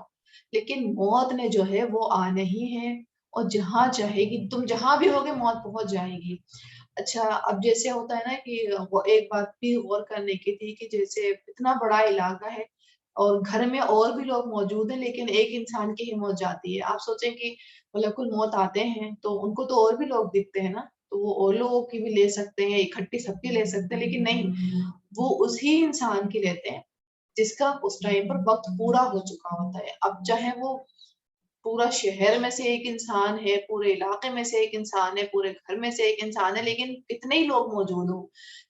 लेकिन मौत ने जो है वो आना ही है, और जहाँ चाहेगी, तुम जहाँ भी होगे मौत पहुँच जाएगी। अच्छा, अब जैसे होता है ना कि वो एक बात भी गौर करने की थी कि जैसे इतना बड़ा इलाका है और घर में और भी लोग मौजूद हैं, लेकिन एक इंसान की ही मौत जाती है। आप सोचें कि मलकुल मौत आते हैं तो उनको तो और भी लोग दिखते हैं ना, तो वो और लोगों की भी ले सकते हैं, इकट्ठी सबकी ले सकते हैं, लेकिन नहीं, वो उसी इंसान की लेते हैं जिसका उस टाइम पर वक़्त पूरा हो चुका होता है। अब चाहे वो पूरा शहर में से एक इंसान है, पूरे इलाके में से एक इंसान है, पूरे घर में से एक इंसान है, लेकिन कितने ही लोग मौजूद हों,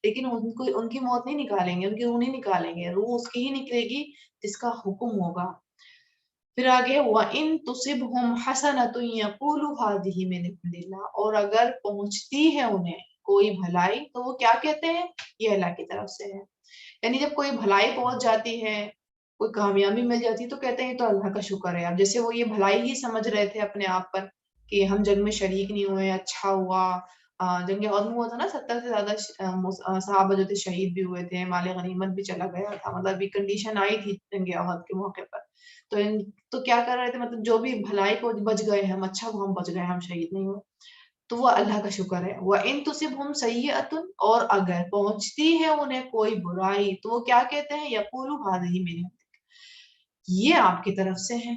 लेकिन उनको उनकी मौत नहीं निकालेंगे, उनकी रूह नहीं निकालेंगे, रूह उसकी ही निकलेगी जिसका हुक्म होगा। फिर आगे व इन तुसिबहुम हसनतुन यक़ूलु हाज़िही मिन इंदिल्लाह, और अगर पहुँचती है उन्हें कोई भलाई तो वो क्या कहते हैं? ये अल्लाह की तरफ से है। यानी जब कोई भलाई पहुँच जाती है, कोई कामयाबी मिल जाती है तो कहते हैं ये तो अल्लाह का शुक्र है। अब जैसे वो ये भलाई ही समझ रहे थे अपने आप पर कि हम जंग में शरीक नहीं हुए, अच्छा हुआ। जंग उहद में हुआ था ना, 70 से ज़्यादा सहाबा जो थे शहीद भी हुए थे, माल गनीमत भी चला गया था। मतलब ये कंडीशन आई थी जंग उहद के मौके पर। तो तो क्या कर रहे थे, मतलब जो भी भलाई को बच गए हम, अच्छा हुआ हम बच गए, हम शहीद नहीं हुए। तो वो अल्लाह का शुक्र है। व इन तुसिबहुम सय्यअतुन, और अगर पहुँचती है उन्हें कोई बुराई तो वो क्या कहते हैं? यक़ूलु हाज़िही मिन इंदिक, ये आपकी तरफ से है।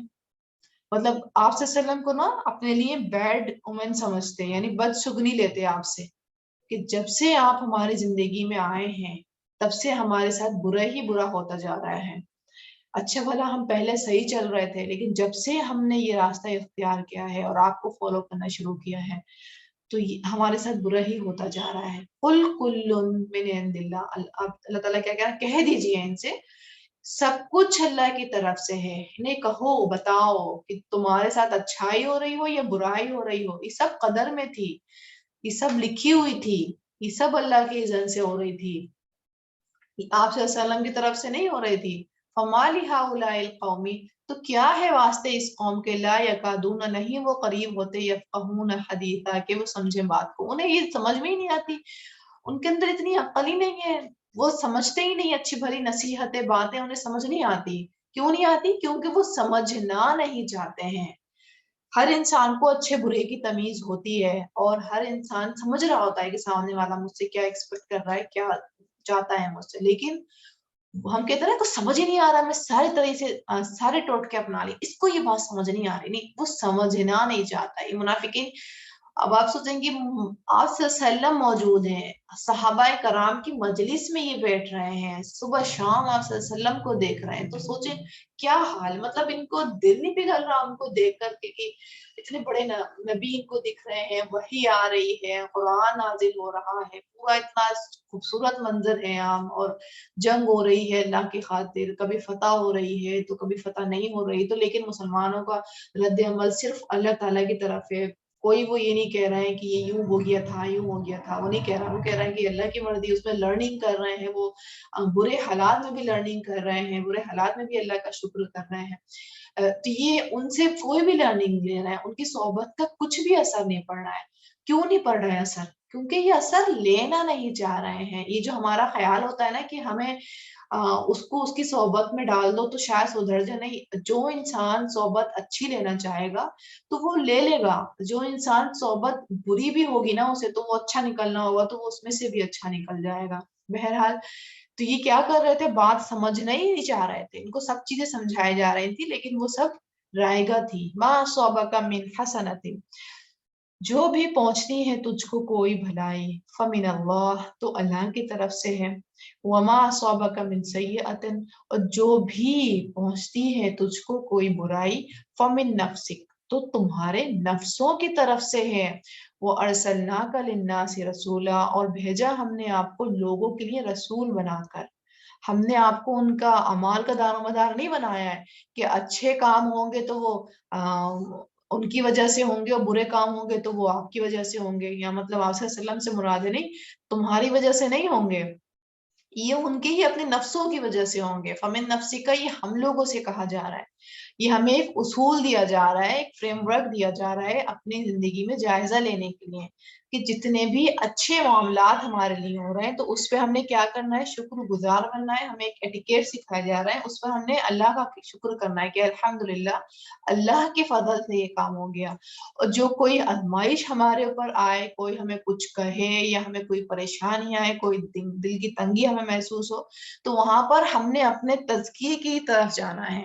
मतलब आप सल्लल्लाहु अलैहि वसल्लम को ना अपने लिए बैड ओमेन समझते हैं, यानी बदशुगनी लेते हैं आपसे, कि जब से आप हमारी ज़िंदगी में आए हैं, तब से हमारे साथ बुरा ही बुरा होता जा रहा है। अच्छा भला हम पहले सही चल रहे थे, लेकिन जब से हमने ये रास्ता इख्तियार किया है और आपको फ़ॉलो करना शुरू किया है, तो ये हमारे साथ बुरा ही होता जा रहा है। कुल कुल्लुन मिन इंदिल्लाह, अब अल्लाह ताला क्या कह रहा है, कह दीजिए इनसे, सब कुछ अल्लाह की तरफ से है। इन्हें कहो, बताओ कि तुम्हारे साथ अच्छाई हो रही हो या बुराई हो रही हो, ये सब कदर में थी, ये सब लिखी हुई थी, ये सब अल्लाह के इज़्न से हो रही थी। आप सल्लल्लाहु की तरफ से नहीं हो रही थी। फमा लिहाउलाइल कौमी, तो क्या है वास्ते इस कौम के, ला यकादून, नहीं वो करीब होते, यफ़क़हून हदीसा, कि वो समझे बात को, उन्हें ये समझ में ही नहीं आती। उनके अंदर इतनी अक्ल ही नहीं है, वो समझते ही नहीं अच्छी भली नसीहतें, बातें उन्हें समझ नहीं आती। क्यों नहीं आती? क्योंकि वो समझना नहीं चाहते हैं। हर इंसान को अच्छे बुरे की तमीज होती है और हर इंसान समझ रहा होता है कि सामने वाला मुझसे क्या एक्सपेक्ट कर रहा है, क्या चाहता है मुझसे। लेकिन हम कहते हैं ना, कुछ समझ ही नहीं आ रहा, मैं सारे तरह से सारे टोटके अपना लिए, इसको ये बात समझ नहीं आ रही। नहीं, वो समझना नहीं चाहता। ये मुनाफिकीन, अब आप सोचेंगे आप सल्लम मौजूद हैं, सहाबाए कराम की मजलिस में ये बैठ रहे हैं, सुबह शाम आप सल्लम को देख रहे हैं, तो सोचे क्या हाल, मतलब इनको दिल नहीं पिघल रहा उनको देख करके कि इतने बड़े नबी इनको दिख रहे हैं, वही आ रही है, कुरान नाजिल हो रहा है, पूरा इतना खूबसूरत मंजर है आम, और जंग हो रही है अल्लाह की खातिर, कभी फतह हो रही है तो कभी फतह नहीं हो रही, तो लेकिन मुसलमानों का रद्द अमल सिर्फ अल्लाह ताला की तरफ है। कोई वो ये नहीं कह रहे हैं कि ये यूं हो गया था, यूं हो गया था, वो नहीं कह रहा। वो कह रहे हैं कि अल्लाह की मर्जी, उसमें लर्निंग कर रहे हैं वो, बुरे हालात में भी लर्निंग कर रहे हैं, बुरे हालात में भी अल्लाह का शुक्र कर रहे हैं। तो ये उनसे कोई भी लर्निंग ले रहा है, उनकी सोहबत का कुछ भी असर नहीं पड़ रहा है। क्यों नहीं पड़ रहा है असर? क्योंकि ये असर लेना नहीं चाह रहे हैं। ये जो हमारा ख्याल होता है ना कि हमें उसको उसकी सोहबत में डाल दो तो शायद सुधर जाए, नहीं, जो इंसान सोहबत अच्छी लेना चाहेगा तो वो ले लेगा। जो इंसान सोहबत बुरी भी होगी ना उसे, तो वो अच्छा निकलना होगा तो वो उसमें से भी अच्छा निकल जाएगा। बहरहाल, तो ये क्या कर रहे थे, बात समझना ही नहीं चाह रहे थे, इनको सब चीजें समझाई जा रही थी, लेकिन वो सब रायगा थी। माँ सौबा का मिन हसनतिन, जो भी पहुंचती है तुझको कोई भलाई, फमिन अल्लाह, तो अल्लाह की तरफ से है। वमा अस्वाबका मिन सय्यअतिन, और जो भी पहुंचती है तुझको कोई बुराई, फमिन नफ्सिक, तो तुम्हारे नफ्सों की तरफ से है। वो अरसलनाका लिन्नासि रसूला, और भेजा हमने आपको लोगों के लिए रसूल बनाकर। हमने आपको उनका अमाल का दारोमदार नहीं बनाया है कि अच्छे काम होंगे तो वो उनकी वजह से होंगे, और बुरे काम होंगे तो वो आपकी वजह से होंगे, या मतलब आप सल्लल्लाहु अलैहि वसल्लम से मुराद है नहीं, तुम्हारी वजह से नहीं होंगे, ये उनके ही अपने नफ्सों की वजह से होंगे। फमिन नफ्सी का ये हम लोगों से कहा जा रहा है। ये हमें एक उसूल दिया जा रहा है, एक फ्रेमवर्क दिया जा रहा है अपनी जिंदगी में जायजा लेने के लिए, कि जितने भी अच्छे मामलात हमारे लिए हो रहे हैं तो उस पे हमने क्या करना है, शुक्रगुजार बनना है। हमें एक एटिकेट सिखाया जा रहा है, उस पर हमने अल्लाह का शुक्र करना है कि अल्हम्दुलिल्लाह अल्लाह के फजल से ये काम हो गया। और जो कोई आजमाइश हमारे ऊपर आए, कोई हमें कुछ कहे या हमें कोई परेशानी आए, कोई दिल की तंगी हमें महसूस हो, तो वहां पर हमने अपने तज़किये की तरफ जाना है,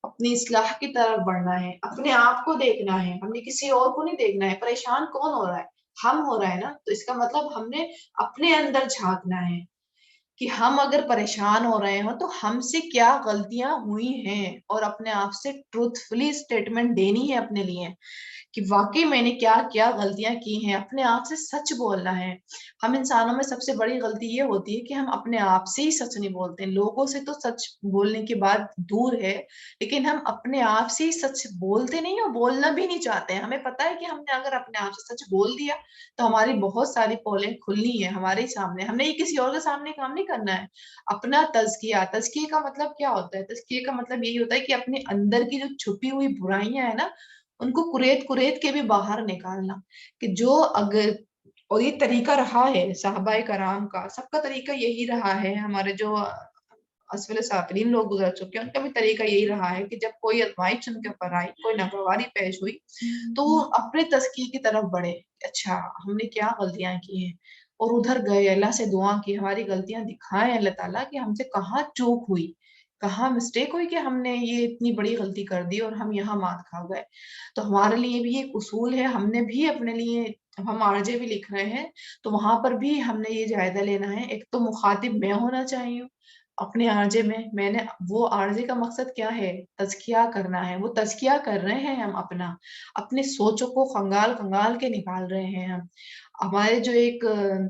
अपनी इस्लाह की तरफ बढ़ना है, अपने आप को देखना है, हमने किसी और को नहीं देखना है। परेशान कौन हो रहा है? हम हो रहा है ना, तो इसका मतलब हमने अपने अंदर झांकना है कि हम अगर परेशान हो रहे हो तो हमसे क्या गलतियां हुई हैं, और अपने आप से ट्रूथफुली स्टेटमेंट देनी है अपने लिए कि वाकई मैंने क्या क्या गलतियां की हैं। अपने आप से सच बोलना है। हम इंसानों में सबसे बड़ी गलती ये होती है कि हम अपने आप से ही सच नहीं बोलते। लोगों से तो सच बोलने की बात दूर है, लेकिन हम अपने आप से ही सच बोलते नहीं और बोलना भी नहीं चाहते हैं। हमें पता है कि हमने अगर अपने आप से सच बोल दिया तो हमारी बहुत सारी पोलें खुलनी है हमारे ही सामने। हमने ये किसी और के सामने काम नहीं करना है। अपना तज़किया, तज़किये का मतलब क्या होता है? तज़किये का मतलब यही होता है कि अपने अंदर की जो छुपी हुई बुराइयां है ना, उनको कुरेद-कुरेद के भी बाहर निकालना, कि जो अगर, और ये तरीका रहा है साहबाए कराम का, सबका तरीका यही रहा है। हमारे जो असफ़ल साफ़िलीन लोग गुज़र चुके हैं, उनका भी तरीका यही रहा है कि जब कोई आज़माइश उनके ऊपर आई, कोई नागवारी पेश हुई, तो वो अपने तज़किये की तरफ बढ़े। अच्छा, हमने क्या गलतियाँ की हैं? और उधर गए, अल्लाह से दुआ की, हमारी गलतियाँ दिखाएँ अल्लाह ताला कि हमसे कहाँ चूक हुई, कहाँ मिस्टेक हुई कि हमने ये इतनी बड़ी गलती कर दी और हम यहाँ मात खा गए। तो हमारे लिए भी एक उसूल है, हमने भी अपने लिए, अब हम आरजे भी लिख रहे हैं, तो वहाँ पर भी हमने ये जायज़ा लेना है। एक तो मुख़ातिब मैं होना चाहिए अपने आरजे में, मैंने वो आरजे का मकसद क्या है? तज़किया करना है। वो तज़किया कर रहे हैं हम अपना, अपनी सोचों को खंगाल-खंगाल के निकाल रहे हैं हम। हमारे जो एक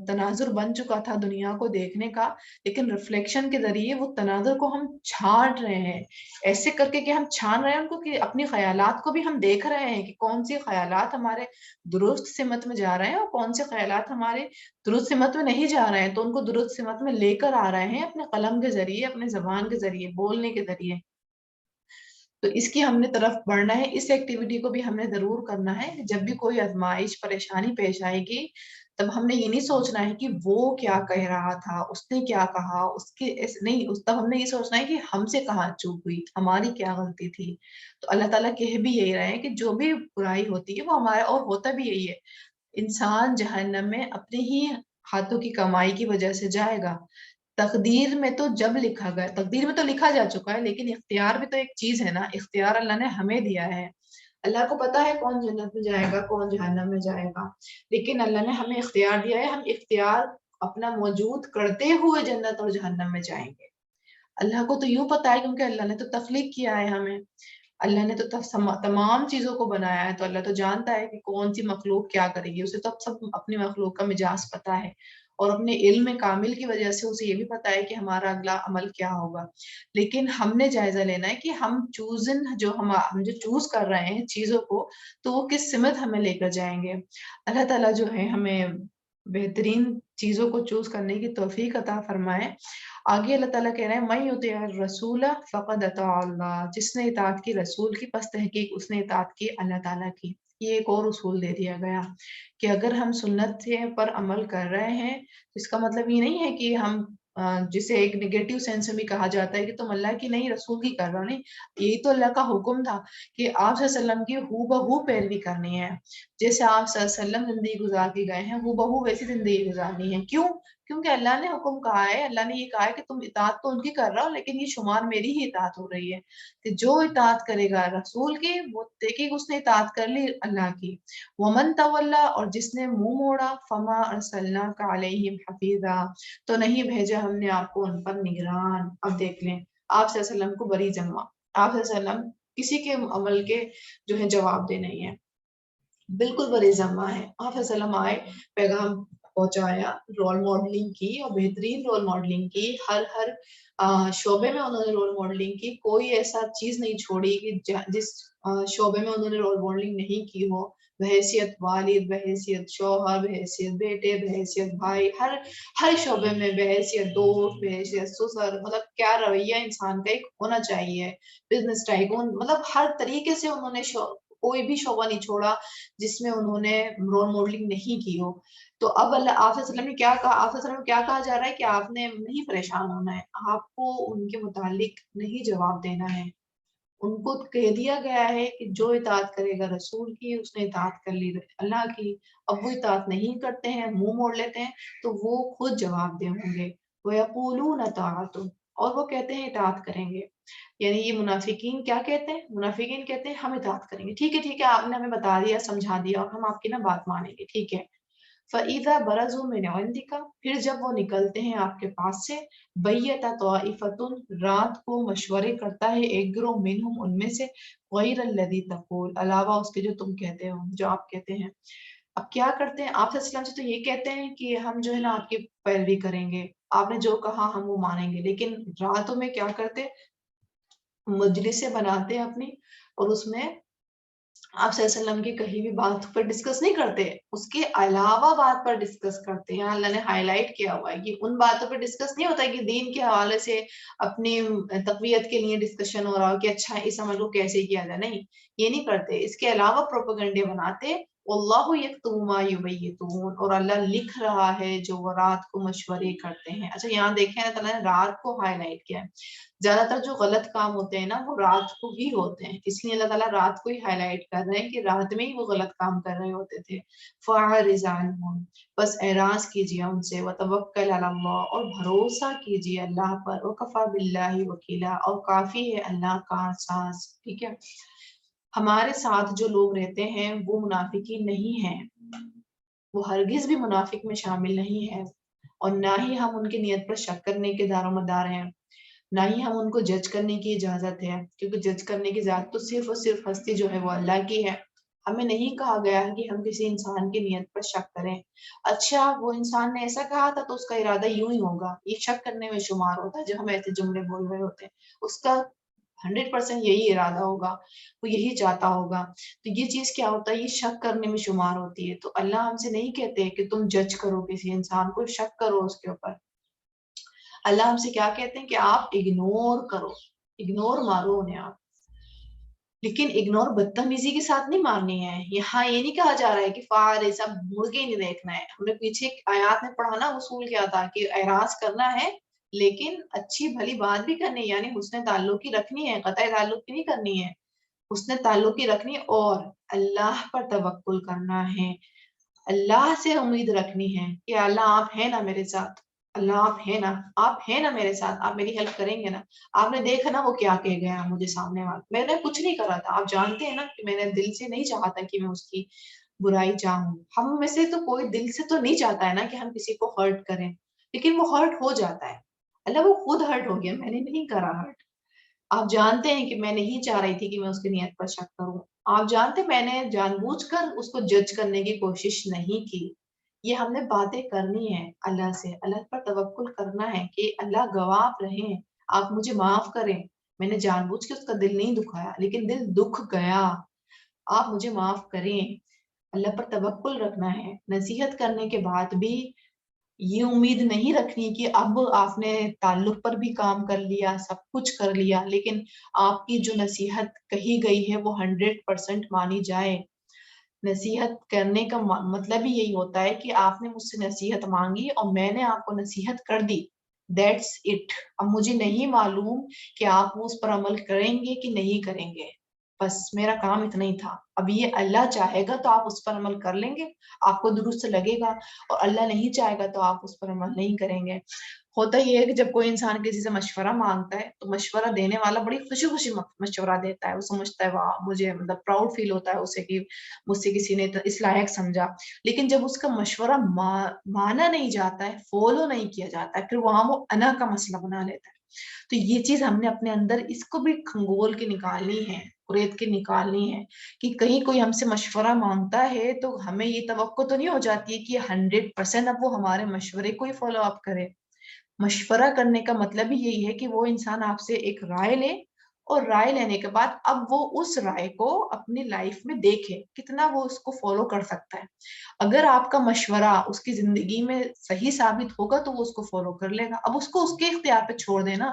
तनाज़ुर बन चुका था दुनिया को देखने का, लेकिन रिफ्लेक्शन के ज़रिए वो तनाज़ुर को हम छाँट रहे हैं। ऐसे करके कि हम छान रहे हैं उनको, कि अपने ख़यालात को भी हम देख रहे हैं कि कौन-से ख़यालात हमारे दुरुस्त सिमत में जा रहे हैं और कौन-से ख़यालात हमारे दुरुस्त सिमत में नहीं जा रहे हैं। तो उनको दुरुस्त सिमत में लेकर आ रहे हैं अपने कलम के ज़रिए, अपने ज़बान के ज़रिए, बोलने के ज़रिए। तो इसकी हमने तरफ बढ़ना है, इस एक्टिविटी को भी हमने ज़रूर करना है। जब भी कोई आज़माइश, परेशानी पेश आएगी, تب ہم نے یہ نہیں سوچنا ہے کہ وہ کیا کہہ رہا تھا، اس نے کیا کہا، اس کے نہیں، تب ہم نے یہ سوچنا ہے کہ ہم سے کہاں چوک ہوئی، ہماری کیا غلطی تھی۔ تو اللہ تعالیٰ کہہ بھی یہی رہے ہیں کہ جو بھی برائی ہوتی ہے وہ ہمارا، اور ہوتا بھی یہی ہے، انسان جہنم میں اپنے ہی ہاتھوں کی کمائی کی وجہ سے جائے گا۔ تقدیر میں تو جب لکھا گیا، تقدیر میں تو لکھا جا چکا ہے، لیکن اختیار بھی تو ایک چیز ہے نا، اختیار اللہ نے ہمیں دیا ہے۔ اللہ کو پتا ہے کون جنت میں جائے گا، کون جہنم میں جائے گا، لیکن اللہ نے ہمیں اختیار دیا ہے، ہم اختیار اپنا موجود کرتے ہوئے جنت اور جہنم میں جائیں گے۔ اللہ کو تو یوں پتا ہے کیونکہ اللہ نے تو تخلیق کیا ہے ہمیں، اللہ نے تو تمام چیزوں کو بنایا ہے، تو اللہ تو جانتا ہے کہ کون سی مخلوق کیا کرے گی، اسے تو سب اپنی مخلوق کا مجاز پتا ہے، اور اپنے علم کامل کی وجہ سے اسے یہ بھی پتا ہے کہ ہمارا اگلا عمل کیا ہوگا۔ لیکن ہم نے جائزہ لینا ہے کہ ہم ہم جو چوز کر رہے ہیں چیزوں کو، تو وہ کس سمت ہمیں لے کر جائیں گے۔ اللہ تعالیٰ جو ہے ہمیں بہترین چیزوں کو چوز کرنے کی توفیق عطا فرمائے۔ آگے اللہ تعالیٰ کہہ رہے ہیں مَن یُطِعِ الرَّسُولَ فَقَدْ أَطَاعَ اللَّهَ، جس نے اطاعت کی رسول کی پس تحقیق اس نے اطاعت کی اللہ تعالیٰ کی۔ یہ ایک اور اصول دے دیا گیا کہ اگر ہم سنت پر عمل کر رہے ہیں، اس کا مطلب یہ نہیں ہے کہ ہم جسے ایک نگیٹو سینس میں بھی کہا جاتا ہے کہ تم اللہ کی نہیں رسول کی کر رہے ہو، نہیں، یہی تو اللہ کا حکم تھا کہ آپ صلی اللہ علیہ وسلم کی ہو بہو پیروی کرنی ہے، جیسے آپ صلی اللہ علیہ وسلم زندگی گزار کے گئے ہیں ہو بہو ویسی زندگی گزارنی ہے۔ کیوں؟ کیونکہ اللہ نے حکم کہا ہے، اللہ نے یہ کہا ہے کہ تم اطاعت تو ان کی کر رہا ہو، لیکن یہ شمار میری ہی اطاعت ہو رہی ہے کہ جو اطاعت کرے گا رسول کی، وہ دیکھے گا اس نے اطاعت کر لی اللہ کی۔ ومن تولا، اور جس نے منہ موڑا، فما ارسلناک علیہم حفیظا، تو نہیں بھیجا ہم نے آپ کو ان پر نگران۔ اب دیکھ لیں، آپ صلی اللہ علیہ وسلم کو بری ذمہ، آپ صلی اللہ علیہ وسلم کسی کے عمل کے جو ہے جواب دہ نہیں ہے، بالکل بری ذمہ ہے۔ آپ صلی اللہ علیہ وسلم آئے، پیغام پہنچایا، رول ماڈلنگ کی اور بہترین رول ماڈلنگ کی، ہر شعبے میں انہوں نے رول ماڈلنگ کی، کوئی ایسا چیز نہیں چھوڑی کہ جس شعبے میں انہوں نے رول ماڈلنگ نہیں کی ہو، بحیثیت والد، بحیثیت شوہر، بحیثیت بیٹے، بحیثیت بھائی، ہر شعبے میں بحیثیت دوست، بحیثیت سسر، مطلب کیا رویہ انسان کا ایک ہونا چاہیے، بزنس ٹائکون، مطلب ہر طریقے سے انہوں نے کوئی بھی شعبہ نہیں چھوڑا جس میں انہوں نے رول ماڈلنگ نہیں کی ہو۔ تو اب اللہ آپ صلی اللہ علیہ وسلم نے کیا کہا، آپ صلی اللہ علیہ وسلم کیا کہا جا رہا ہے کہ آپ نے نہیں پریشان ہونا ہے، آپ کو ان کے متعلق نہیں جواب دینا ہے۔ ان کو کہہ دیا گیا ہے کہ جو اطاعت کرے گا رسول کی، اس نے اطاعت کر لی اللہ کی۔ اب وہ اطاعت نہیں کرتے ہیں، منہ موڑ لیتے ہیں، تو وہ خود جواب دہ ہوں گے۔ وَيَقُولُونَ طَاعَةٌ، اور وہ کہتے ہیں اطاعت کریں گے۔ یعنی یہ منافقین کیا کہتے ہیں؟ منافقین کہتے ہیں ہم اطاعت کریں گے، ٹھیک ہے آپ نے ہمیں بتا دیا، سمجھا دیا، اور ہم آپ کی نا بات مانیں گے، ٹھیک ہے۔ فَإِذَا بَرَزُوا مِنْ عِنْدِكَ، پھر جب وہ نکلتے ہیں آپ کے پاس سے، بَيَّتَ طَائِفَةٌ، رات کو مشورے کرتا ہے ایک گروہ، منہم ان میں سے، غَيْرَ الَّذِي تَقُولُ، علاوہ اس کے جو تم کہتے ہو، جو آپ کہتے ہیں۔ اب کیا کرتے ہیں آپ صلی اللہ علیہ وسلم سے؟ تو یہ کہتے ہیں کہ ہم جو ہے نا آپ کی پیروی کریں گے، آپ نے جو کہا ہم وہ مانیں گے، لیکن راتوں میں کیا کرتے؟ مجلسیں بناتے ہیں اپنی، اور اس میں آپ صلی اللہ علیہ وسلم کی کہیں بھی بات پر ڈسکس نہیں کرتے، اس کے علاوہ بات پر ڈسکس کرتے ہیں۔ اللہ نے ہائی لائٹ کیا ہوا ہے کہ ان باتوں پہ ڈسکس نہیں ہوتا کہ دین کے حوالے سے اپنی تقویت کے لیے ڈسکشن ہو رہا ہو کہ اچھا اس عمل کو کیسے کیا جائے، نہیں، یہ نہیں کرتے۔ اس کے علاوہ پروپیگنڈے بناتے، اللہ یکتب ما یبیتون، اور اللہ لکھ رہا ہے جو وہ رات کو مشورے کرتے ہیں۔ اچھا یہاں دیکھیں اللہ تعالیٰ نے رات کو ہائی لائٹ کیا ہے، زیادہ تر جو غلط کام ہوتے ہیں نا وہ رات کو ہی ہوتے ہیں، اس لیے اللہ تعالیٰ رات کو ہی ہائی لائٹ کر رہے ہیں کہ رات میں ہی وہ غلط کام کر رہے ہوتے تھے۔ فَأَعْرِضْ عَنْهُمْ، بس اعراض کیجیے ان سے، وَتَوَكَّلْ عَلَى اللَّهِ، اور بھروسہ کیجیے اللہ پر، وَكَفَى بِاللَّهِ وَكِيلًا، اور کافی ہے اللہ کا ساز، ٹھیک ہے۔ ہمارے ساتھ جو لوگ رہتے ہیں وہ منافقین نہیں ہیں، وہ ہرگز بھی منافق میں شامل نہیں ہے، اور نہ ہی ہم ان کی نیت پر شک کرنے کے دار و مدار ہیں، نہ ہی ہم ان کو جج کرنے کی اجازت ہے، کیونکہ جج کرنے کی اجازت تو صرف اور صرف ہستی جو ہے وہ اللہ کی ہے۔ ہمیں نہیں کہا گیا ہے کہ ہم کسی انسان کی نیت پر شک کریں، اچھا وہ انسان نے ایسا کہا تھا تو اس کا ارادہ یوں ہی ہوگا، یہ شک کرنے میں شمار ہوتا ہے جب ہم ایسے جملے بول رہے ہوتے ہیں، اس کا 100% یہی ارادہ ہوگا، وہ یہی چاہتا ہوگا، تو یہ چیز کیا ہوتا ہے، یہ شک کرنے میں شمار ہوتی ہے۔ تو اللہ ہم سے نہیں کہتے کہ تم جج کرو کسی انسان کو، شک کرو اس کے اوپر۔ اللہ ہم سے کیا کہتے ہیں کہ آپ اگنور کرو، اگنور مارو انہیں آپ۔ لیکن اگنور بدتمیزی کے ساتھ نہیں مارنی ہے. یہاں یہ نہیں کہا جا رہا ہے کہ فار سب مرغے نہیں دیکھنا ہے. ہم نے پیچھے ایک آیات میں پڑھا نا اصول کیا تھا کہ اعراض کرنا ہے لیکن اچھی بھلی بات بھی کرنی ہے, یعنی حسن تعلق کی رکھنی ہے, قطع تعلق کی نہیں کرنی ہے, حسن تعلق کی رکھنی ہے, اور اللہ پر توکل کرنا ہے, اللہ سے امید رکھنی ہے کہ اللہ آپ ہیں نا میرے ساتھ, اللہ آپ ہیں نا میرے ساتھ, آپ میری ہیلپ کریں گے نا. آپ نے دیکھا نا وہ کیا کہہ گیا مجھے سامنے والا, میں نے کچھ نہیں کرا تھا, آپ جانتے ہیں نا کہ میں نے دل سے نہیں چاہا تھا کہ میں اس کی برائی چاہوں. ہم میں سے تو کوئی دل سے تو نہیں چاہتا ہے نا کہ ہم کسی کو ہرٹ کریں, لیکن وہ ہرٹ ہو جاتا ہے. اللہ وہ خود ہرٹ ہو گیا, میں نے نہیں کرا ہرٹ. آپ جانتے ہیں کہ میں نہیں چاہ رہی تھی کہ میں اس کی نیت پر شک کروں. آپ جانتے میں نے جان بوجھ کر اس کو جج کرنے کی کوشش نہیں کی. یہ ہم نے باتیں کرنی ہے اللہ سے, اللہ پر توکل کرنا ہے کہ اللہ گواہ رہیں, آپ مجھے معاف کریں, میں نے جان بوجھ کے اس کا دل نہیں دکھایا لیکن دل دکھ گیا, آپ مجھے معاف کریں. اللہ پر توکل رکھنا ہے. نصیحت کرنے کے بعد بھی یہ امید نہیں رکھنی کہ اب آپ نے تعلق پر بھی کام کر لیا, سب کچھ کر لیا, لیکن آپ کی جو نصیحت کہی گئی ہے وہ 100% مانی جائے. نصیحت کرنے کا مطلب ہی یہی ہوتا ہے کہ آپ نے مجھ سے نصیحت مانگی اور میں نے آپ کو نصیحت کر دی, دیٹس اٹ. اب مجھے نہیں معلوم کہ آپ اس پر عمل کریں گے کہ نہیں کریں گے, بس میرا کام اتنا ہی تھا. اب یہ اللہ چاہے گا تو آپ اس پر عمل کر لیں گے, آپ کو درست لگے گا, اور اللہ نہیں چاہے گا تو آپ اس پر عمل نہیں کریں گے. ہوتا یہ ہے کہ جب کوئی انسان کسی سے مشورہ مانگتا ہے تو مشورہ دینے والا بڑی خوشی خوشی مشورہ دیتا ہے, وہ سمجھتا ہے واہ مجھے مطلب پراؤڈ فیل ہوتا ہے اسے کہ مجھ سے کسی نے اس لائق سمجھا. لیکن جب اس کا مشورہ مانا نہیں جاتا ہے, فالو نہیں کیا جاتا ہے, پھر وہاں وہ انا کا مسئلہ بنا لیتا ہے. تو یہ چیز ہم نے اپنے اندر اس کو بھی کھنگول کے نکالنی ہے, ریت کے نکالنی ہے, کہ کہیں کوئی ہم سے مشورہ مانگتا ہے تو ہمیں یہ توقع تو نہیں ہو جاتی ہے کہ 100% اب وہ ہمارے مشورے کو ہی فالو اپ کرے. مشورہ کرنے کا مطلب ہی یہی ہے کہ وہ انسان آپ سے ایک رائے لے, اور رائے لینے کے بعد اب وہ اس رائے کو اپنی لائف میں دیکھے کتنا وہ اس کو فالو کر سکتا ہے. اگر آپ کا مشورہ اس کی زندگی میں صحیح ثابت ہوگا تو وہ اس کو فالو کر لے گا, اب اس کو اس کے اختیار پہ چھوڑ دینا,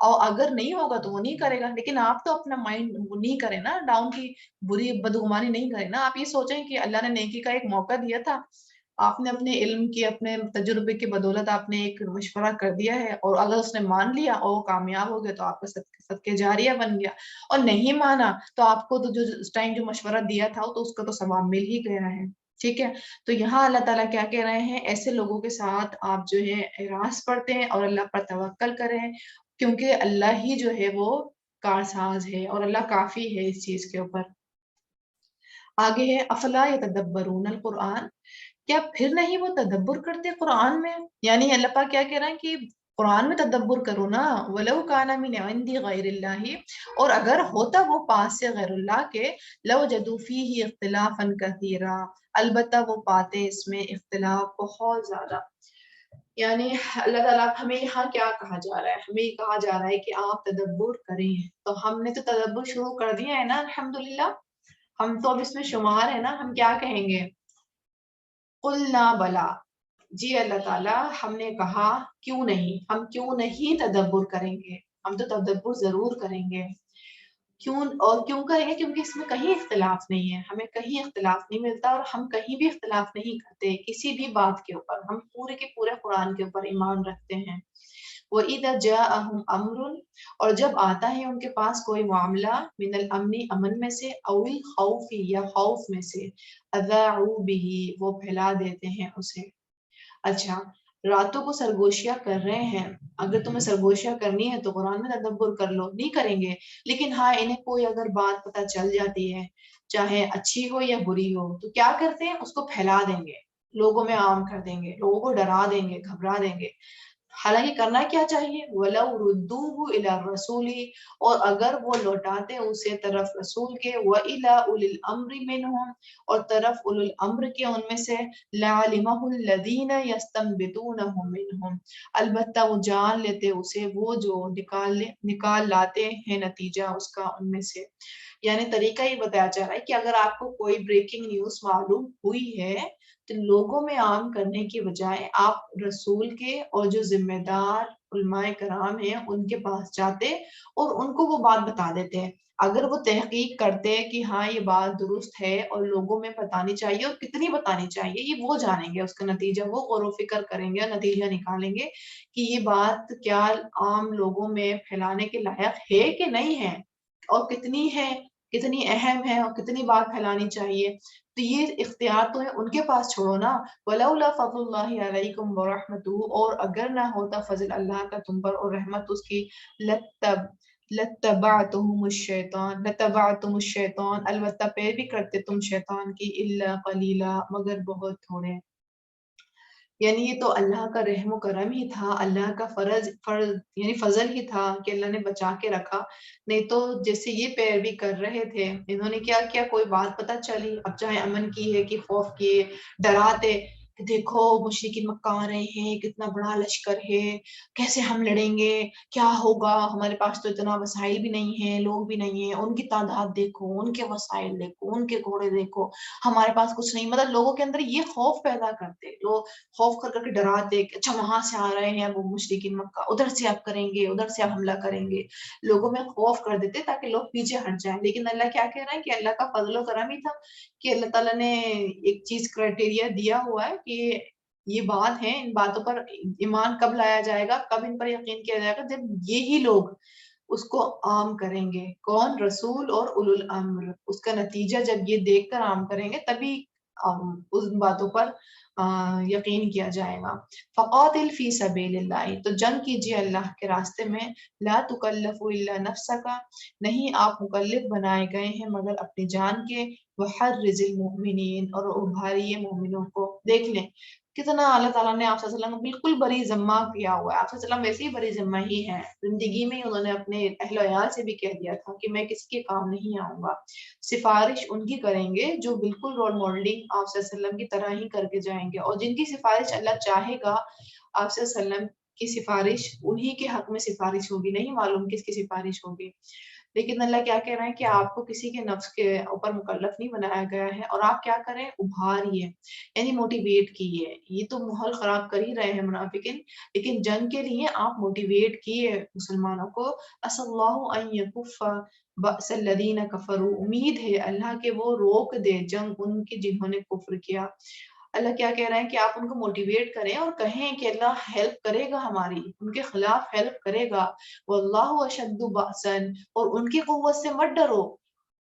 اور اگر نہیں ہوگا تو وہ نہیں کرے گا. لیکن آپ تو اپنا مائنڈ نہیں کریں نا ڈاؤن, کی بری بدگمانی نہیں کریں نا. آپ یہ سوچیں کہ اللہ نے نیکی کا ایک موقع دیا تھا, آپ نے اپنے علم کی اپنے تجربے کی بدولت آپ نے ایک مشورہ کر دیا ہے, اور اگر اس نے مان لیا اور وہ کامیاب ہو گیا تو آپ کا صدقے جاریہ بن گیا, اور نہیں مانا تو آپ کو تو جو اس ٹائم جو مشورہ دیا تھا تو اس کا تو ثواب مل ہی گیا ہے. ٹھیک ہے, تو یہاں اللہ تعالیٰ کیا کہہ رہے ہیں, ایسے لوگوں کے ساتھ آپ جو ہے اعراض پڑھتے ہیں اور اللہ پر توکل کریں, کیونکہ اللہ ہی جو ہے وہ کارساز ہے اور اللہ کافی ہے اس چیز کے اوپر. آگے ہے افلا یتدبرون القرآن, کیا پھر نہیں وہ تدبر کرتے قرآن میں. یعنی اللہ پاک کیا کہہ رہا ہے کہ قرآن میں تدبر کرو نا. ولو کان من عند غیر اللہ, اور اگر ہوتا وہ پاس سے غیر اللہ کے, لوجدوا فیہ اختلافا کثیرا, البتہ وہ پاتے اس میں اختلاف بہت زیادہ. یعنی اللہ تعالیٰ ہمیں یہاں کیا کہا جا رہا ہے, ہمیں یہ کہا جا رہا ہے کہ آپ تدبر کریں, تو ہم نے تو تدبر شروع کر دیا ہے نا الحمدللہ, ہم تو اب اس میں شمار ہے نا. ہم کیا کہیں گے, قلنا بلا, جی اللہ تعالیٰ ہم نے کہا کیوں نہیں, ہم کیوں نہیں تدبر کریں گے, ہم تو تدبر ضرور کریں گے. کیوں اور کیوں کریں گے, کیونکہ اس میں کہیں اختلاف نہیں ہے, ہمیں کہیں اختلاف نہیں ملتا, اور ہم کہیں بھی اختلاف نہیں کرتے کسی بھی بات کے اوپر, ہم پورے کے پورے قرآن کے اوپر ایمان رکھتے ہیں. وَإِذَا جَاءَهُمْ أَمْرٌ, اور جب آتا ہے ان کے پاس کوئی معاملہ, من الامن, امن میں سے, او الخوف, یا خوف میں سے, اذاعوا بِهِ, وہ پھیلا دیتے ہیں اسے. اچھا, راتوں کو سرگوشیاں کر رہے ہیں, اگر تمہیں سرگوشیاں کرنی ہے تو قرآن میں تدبر کر لو, نہیں کریں گے. لیکن ہاں انہیں کوئی اگر بات پتہ چل جاتی ہے, چاہے اچھی ہو یا بری ہو, تو کیا کرتے ہیں, اس کو پھیلا دیں گے, لوگوں میں عام کر دیں گے, لوگوں کو ڈرا دیں گے, گھبرا دیں گے. حالانکہ کرنا کیا چاہیے, وَلَوْ رُدُّوهُ إِلَى الرَّسُولِ, اور اگر وہ لوٹاتے اسے طرف رسول کے, وَإِلَى أُولِي الْأَمْرِ مِنْهُمْ, اور طرف اولو الامر کے ان میں سے, لَعَلِمَهُ الَّذِينَ يَسْتَنبِطُونَهُ مِنْهُمْ, البتہ وہ جان لیتے اسے وہ جو نکال لاتے ہیں نتیجہ اس کا ان میں سے. یعنی طریقہ یہ بتایا جا رہا ہے کہ اگر آپ کو کوئی بریکنگ نیوز معلوم ہوئی ہے تو لوگوں میں عام کرنے کی بجائے آپ رسول کے اور جو ذمہ دار علماء کرام ہیں ان کے پاس جاتے اور ان کو وہ بات بتا دیتے ہیں۔ اگر وہ تحقیق کرتے کہ ہاں یہ بات درست ہے اور لوگوں میں بتانی چاہیے اور کتنی بتانی چاہیے یہ وہ جانیں گے، اس کا نتیجہ وہ غور و فکر کریں گے اور نتیجہ نکالیں گے کہ یہ بات کیا عام لوگوں میں پھیلانے کے لائق ہے کہ نہیں ہے، اور کتنی ہے، کتنی اہم ہے اور کتنی بات پھیلانی چاہیے۔ تو یہ اختیار تو ہے ان کے پاس چھوڑو نا۔ وَلَوْلَا فَضْلُ اللَّهِ عَلَيْكُمْ وَرَحْمَتُهُ، اور اگر نہ ہوتا فضل اللہ کا تم پر اور رحمت اس کی، لَتَّبَعْتُمُ الشَّيْطَانَ، البتہ پیروی کرتے تم شیطان کی، إِلَّا قَلِيلًا، مگر بہت تھوڑے۔ یعنی یہ تو اللہ کا رحم و کرم ہی تھا، اللہ کا فرض یعنی فضل ہی تھا کہ اللہ نے بچا کے رکھا، نہیں تو جیسے یہ پیروی کر رہے تھے، انہوں نے کیا کیا، کوئی بات پتہ چلی، اب چاہے امن کی ہے کہ خوف کی ہے، ڈراتے کہ دیکھو مشرکین مکہ آ رہے ہیں، کتنا بڑا لشکر ہے، کیسے ہم لڑیں گے، کیا ہوگا، ہمارے پاس تو اتنا وسائل بھی نہیں ہے، لوگ بھی نہیں ہیں، ان کی تعداد دیکھو، ان کے وسائل دیکھو، ان کے گھوڑے دیکھو، ہمارے پاس کچھ نہیں، مطلب لوگوں کے اندر یہ خوف پیدا کرتے، لوگ خوف کر کر کے ڈراتے کہ اچھا وہاں سے آ رہے ہیں وہ مشرکین مکہ، ادھر سے آپ کریں گے، ادھر سے آپ حملہ کریں گے، لوگوں میں خوف کر دیتے تاکہ لوگ پیچھے ہٹ جائیں۔ لیکن اللہ کیا کہہ رہا ہے کہ اللہ کا فضل و کرم ہی تھا کہ اللہ تعالیٰ نے ایک چیز کرائٹیریا دیا ہوا ہے کہ یہ بات ہے، ان باتوں پر ایمان کب لایا جائے گا، کب ان پر یقین کیا جائے گا، جب یہی لوگ اس کو عام کریں گے، کون، رسول اور اولو الامر، اس کا نتیجہ جب یہ دیکھ کر عام کریں گے تبھی ان باتوں پر یقین کیا جائے گا۔ فقاتل فی سبیل اللہ، تو جنگ کیجیے اللہ کے راستے میں، لا تکلف الا نفسک، نہیں آپ مکلف بنائے گئے ہیں مگر اپنی جان کے، وحرز المؤمنین، اور ابھاریے مومنوں کو۔ دیکھ لیں کتنا اللہ تعالیٰ نے آپ صلی اللہ علیہ وسلم کو بالکل بری ذمہ کیا ہوا ہے، آپ صلی اللہ علیہ وسلم ویسے ہی بری ذمہ ہی ہے، زندگی میں ہی انہوں نے اپنے اہل و عیال سے بھی کہہ دیا تھا کہ میں کسی کے کام نہیں آؤں گا، سفارش ان کی کریں گے جو بالکل رول ماڈلنگ آپ صلی اللہ علیہ وسلم کی طرح ہی کر کے جائیں گے، اور جن کی سفارش اللہ چاہے گا آپ صلی اللہ علیہ وسلم کی سفارش انہی کے حق میں سفارش ہوگی، نہیں معلوم کس کی سفارش ہوگی۔ لیکن اللہ کیا کہہ رہا ہے کہ آپ کو کسی کے نفس کے اوپر مکلف نہیں بنایا گیا ہے، اور آپ کیا کریں، ابھاریے، یعنی موٹیویٹ کیے، یہ تو ماحول خراب کر ہی رہے ہیں منافقین، لیکن جنگ کے لیے آپ موٹیویٹ کیے مسلمانوں کو، اسَ اللَّهُ ان یکف بأس الذین کفروا، امید ہے اللہ کے وہ روک دے جنگ ان کی جنہوں نے کفر کیا۔ اللہ کیا کہہ رہے ہیں کہ آپ ان کو موٹیویٹ کریں اور کہیں کہ اللہ ہیلپ کرے گا ہماری، ان کے خلاف ہیلپ کرے گا، واللہ اشد بأسا، اور ان کی قوت سے مت ڈرو،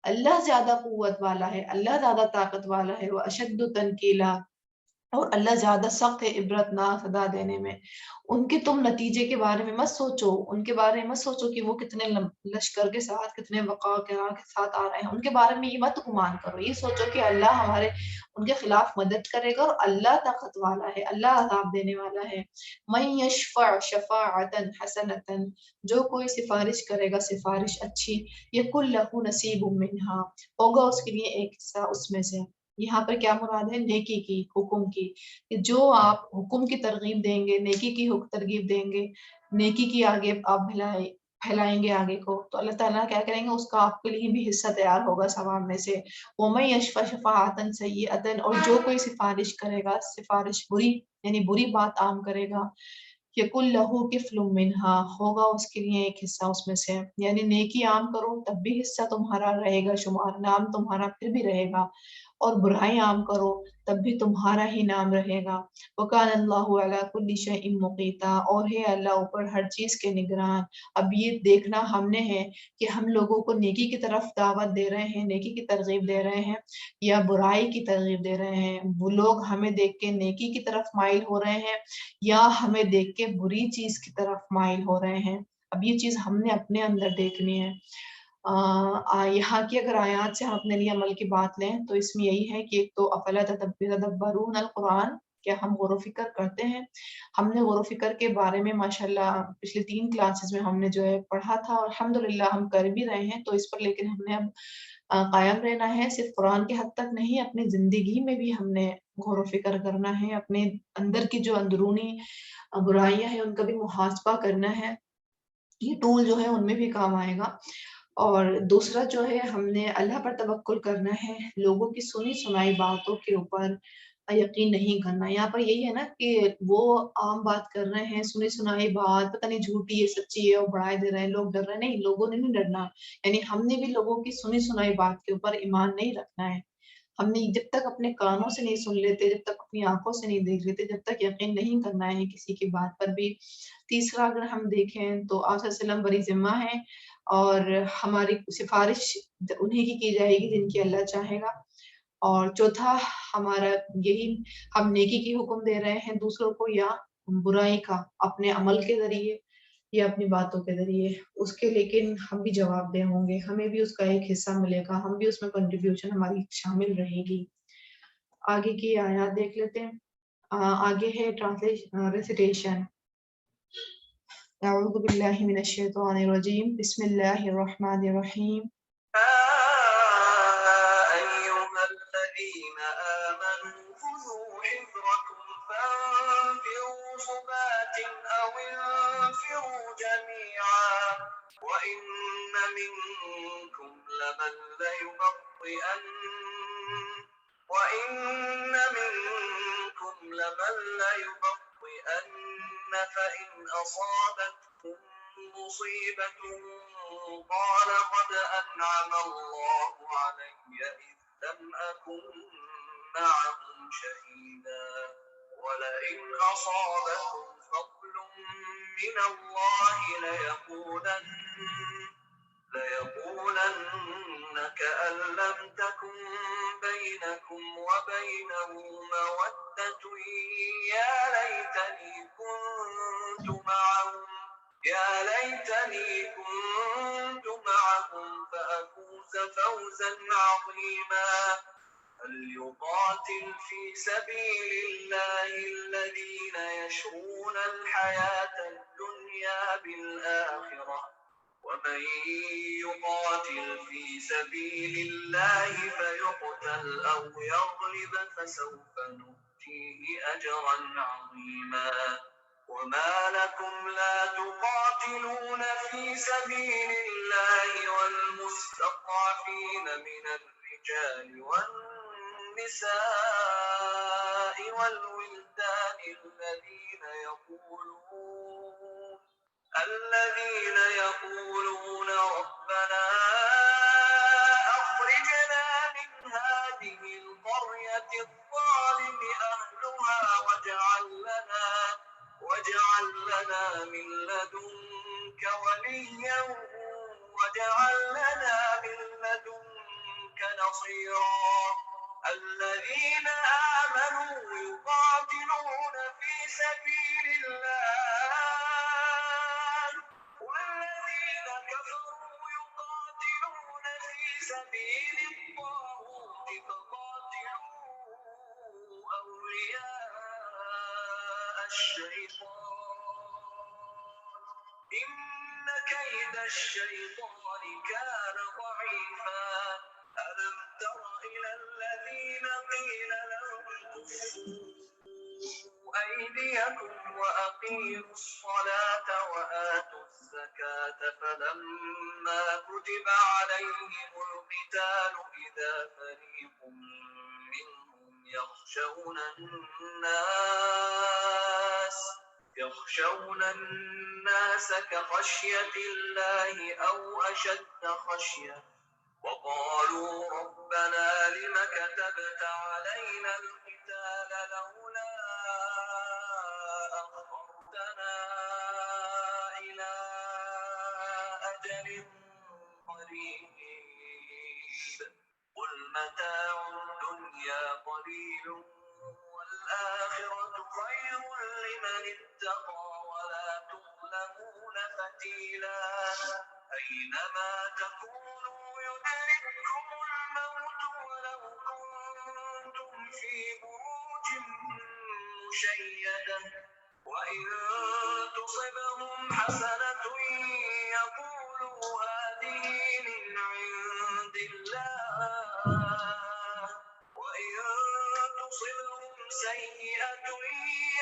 اللہ زیادہ قوت والا ہے، اللہ زیادہ طاقت والا ہے، وہ اشد تنکیلا، اور اللہ زیادہ سخت ہے عبرت ناک سزا دینے میں۔ ان کے تم نتیجے کے بارے میں مت سوچو، ان کے بارے میں مت سوچو کہ وہ کتنے لشکر کے ساتھ، کتنے وقار کے ساتھ آ رہے ہیں، ان کے بارے میں یہ مت گمان کرو، یہ سوچو کہ اللہ ہمارے ان کے خلاف مدد کرے گا، اور اللہ طاقت والا ہے، اللہ عذاب دینے والا ہے۔ من یشفع شفاعتا حسنتا، جو کوئی سفارش کرے گا سفارش اچھی، یکن لہ نصیب منہا، ہوگا اس کے لیے ایک حصہ اس میں سے۔ یہاں پر کیا مراد ہے، نیکی کی، حکم کی، کہ جو آپ حکم کی ترغیب دیں گے، نیکی کی ترغیب دیں گے، نیکی کی آگے آپ پھیلائیں گے آگے کو، تو اللہ تعالیٰ کیا کریں گے، اس کا آپ کے لیے بھی حصہ تیار ہوگا ثواب میں سے۔ وَمَن یشفع شفاعۃ سیئۃ، اور جو کوئی سفارش کرے گا سفارش بری، یعنی بری بات عام کرے گا، یکن لہ کفل منہا، ہوگا اس کے لیے ایک حصہ اس میں سے، یعنی نیکی عام کرو تب بھی حصہ تمہارا رہے گا، شمار نام تمہارا پھر بھی رہے گا، اور برائی عام کرو تب بھی تمہارا ہی نام رہے گا۔ وَكَانَ اللَّهُ عَلَىٰ كُلِّ شَيْءٍ مُقِيتًا، اور ہے اللہ اوپر ہر چیز کے نگران۔ اب یہ دیکھنا ہم نے ہے کہ ہم لوگوں کو نیکی کی طرف دعوت دے رہے ہیں، نیکی کی ترغیب دے رہے ہیں، یا برائی کی ترغیب دے رہے ہیں، وہ لوگ ہمیں دیکھ کے نیکی کی طرف مائل ہو رہے ہیں یا ہمیں دیکھ کے بری چیز کی طرف مائل ہو رہے ہیں، اب یہ چیز ہم نے اپنے اندر دیکھنی ہے۔ یہاں کی اگر آیات سے ہم اپنے لیے عمل کی بات لیں تو اس میں یہی ہے کہ ایک تو افلا تدبرون القرآن، کیا ہم غور و فکر کرتے ہیں؟ ہم نے غور و فکر کے بارے میں ماشاءاللہ پچھلی 3 کلاسز میں ہم نے جو ہے پڑھا تھا، اور الحمدللہ ہم کر بھی رہے ہیں، تو اس پر لیکن ہم نے اب قائم رہنا ہے، صرف قرآن کے حد تک نہیں، اپنی زندگی میں بھی ہم نے غور و فکر کرنا ہے، اپنے اندر کی جو اندرونی برائیاں ہیں ان کا بھی محاسبہ کرنا ہے، یہ ٹول جو ہے ان میں بھی کام آئے گا۔ اور دوسرا جو ہے ہم نے اللہ پر توکل کرنا ہے، لوگوں کی سنی سنائی باتوں کے اوپر یقین نہیں کرنا۔ یہاں پر یہی ہے نا کہ وہ عام بات کر رہے ہیں، سنی سنائی بات، پتہ نہیں جھوٹی ہے سچی ہے اور بڑھائے دے رہے ہیں، لوگ ڈر رہے ہیں، نہیں لوگوں نے نہیں ڈرنا، یعنی ہم نے بھی لوگوں کی سنی سنائی بات کے اوپر ایمان نہیں رکھنا ہے۔ ہم نے جب تک اپنے کانوں سے نہیں سن لیتے، جب تک اپنی آنکھوں سے نہیں دیکھ لیتے، جب تک یقین نہیں کرنا ہے کسی کی بات پر بھی۔ تیسرا اگر ہم دیکھیں تو آپ صلی اللہ علیہ وسلم بری ذمہ ہیں اور ہماری سفارش انہیں کی جائے گی جن کی اللہ چاہے گا۔ اور چوتھا ہمارا یہی ہم نیکی کی حکم دے رہے ہیں دوسروں کو یا برائی کا اپنے عمل کے ذریعے یا اپنی باتوں کے ذریعے، اس کے لیکن ہم بھی جواب دہ ہوں گے، ہمیں بھی اس کا ایک حصہ ملے گا، ہم بھی اس میں کنٹریبیوشن ہماری شامل رہے گی۔ آگے کی آیات دیکھ لیتے ہیں۔ آگے ہے ٹرانسلیشن ریسیٹیشن۔ اعوذ باللہ من الشیطان الرجیم، بسم اللہ الرحمن الرحیم۔ أيها الذين آمنوا خذوا حذركم فانفروا ثبات أو انفروا جميعا وإن منكم لمن ليبطئن فإن أصابتكم مصيبة قال قد أنعم الله علي إذ لم أكن معهم شهيدا ولئن أصابكم فضل من الله ليقولن كأن لم تكن بينكم وبينه مودة يا ليتني كنت معهم فأفوز فوزا عظيما فليقاتل في سبيل الله الذين يشرون الحياة الدنيا بالآخرة ومن يقاتل في سبيل الله فيقتل أو يغلب فسوف نؤتيه أجرا عظيما وما لكم لا تقاتلون في سبيل الله والمستضعفين من الرجال والنساء والولدان الذين يقولون ربنا أخرجنا من هذه القرية الظالم أهلها واجعل لنا من لدنك وليا واجعل لنا من لدنك نصيرا الذين آمنوا يقاتلون في سبيل الله والذين كفروا يقاتلون في سبيل الطاغوت فقاتلوا أولياء الشيطان إن كيد الشيطان كان ضعيفا ألم تر إلى الذين قيل لهم كفوا أيديكم وأقيموا الصلاة وآتوا الزكاة فلما كتب عليهم القتال إذا فريق منهم يخشون الناس كخشية الله أو أشد خشية وقالوا ربنا لم كتبت علينا القتال لولا أخرتنا إلى أجل قريب قل متاع الدنيا قليل والآخرة خير لمن اتقى ولا تظلمون فتيلا أينما تكونوا يدرككم الموت ولو كنتم في بروج مشيدة وإن تصبهم حسنة يقولوا هذه من عند الله وإن تصبهم سيئة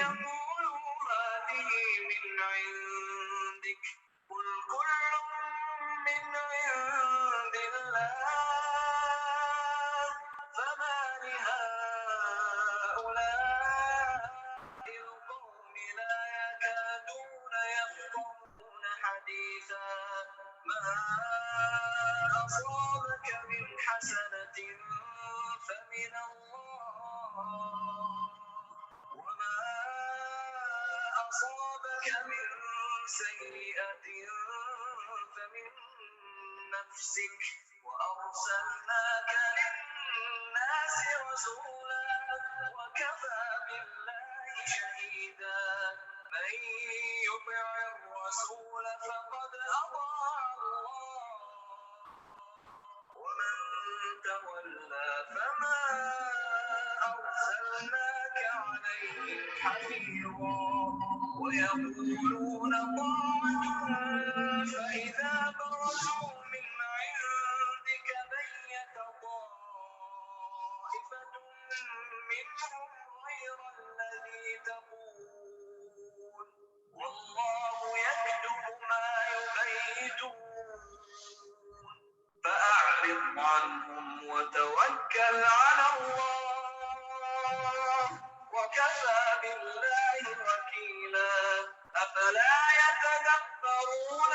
يقولوا هذه من عندك قل كل من عند الله فما لهؤلاء يفقهون حديثا ما أصابك من حسنة فمن الله وما أصابك من سيئة فمن نفسك وأرسلناك للناس رسولا وكفى بالله شهيدا من يطع الرسول فقد أطاع الله ومن تولى فما أرسلناك عليهم حفيظا ويقولون طاعة فإذا برزوا من عندك بيت طائفة منهم غير الذي تقول والله يكتب ما يبيتون فأعرض عنهم وتوكل على الله وكفى بالله وكيلا أفلا يتدبرون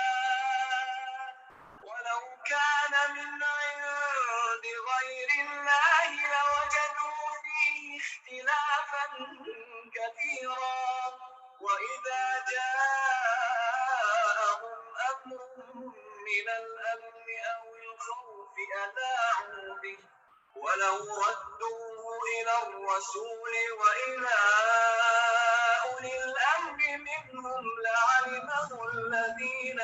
القرآن ولو كان من عند غير الله لوجدوا فيه اختلافا كثيرا وإذا جاءهم أمر من الأمن أو الخوف أذاعوا به ولو ردوه إلى الرسول وإلى أولي الأمر منهم لعلمه الذين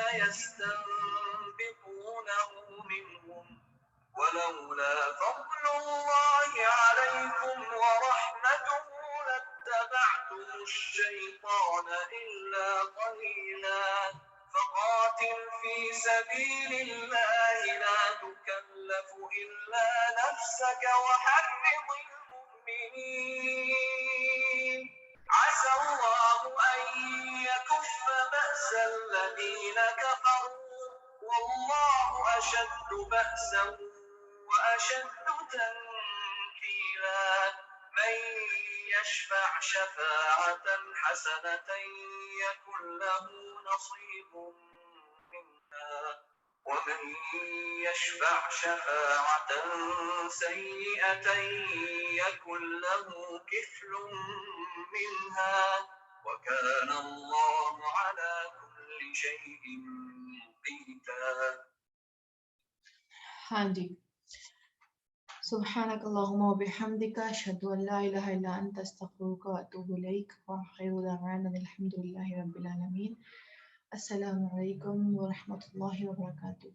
يستنبطونه منهم ولولا فضل الله عليكم ورحمته لاتبعتم الشيطان إلا قليلا فقاتل في سبيل الله لا تكلف إلا نفسك وحرض المؤمنين عسى الله أن يكف بأس الذين كفروا والله أشد بأسا وأشد تنكيلا من يشفع شفاعة حسنة يكن له نصيب منها ومن يشفع شفاعة سيئة يكن له كفل منها وكان الله على كل شيء مقيتا. ہاں جی سبحانك اللهم وبحمدك أشهد أن لا إله إلا أنت أستغفرك وأتوب إليك وآخر دعوانا الحمد لله رب العالمين. السلام عليكم ورحمة الله وبركاته.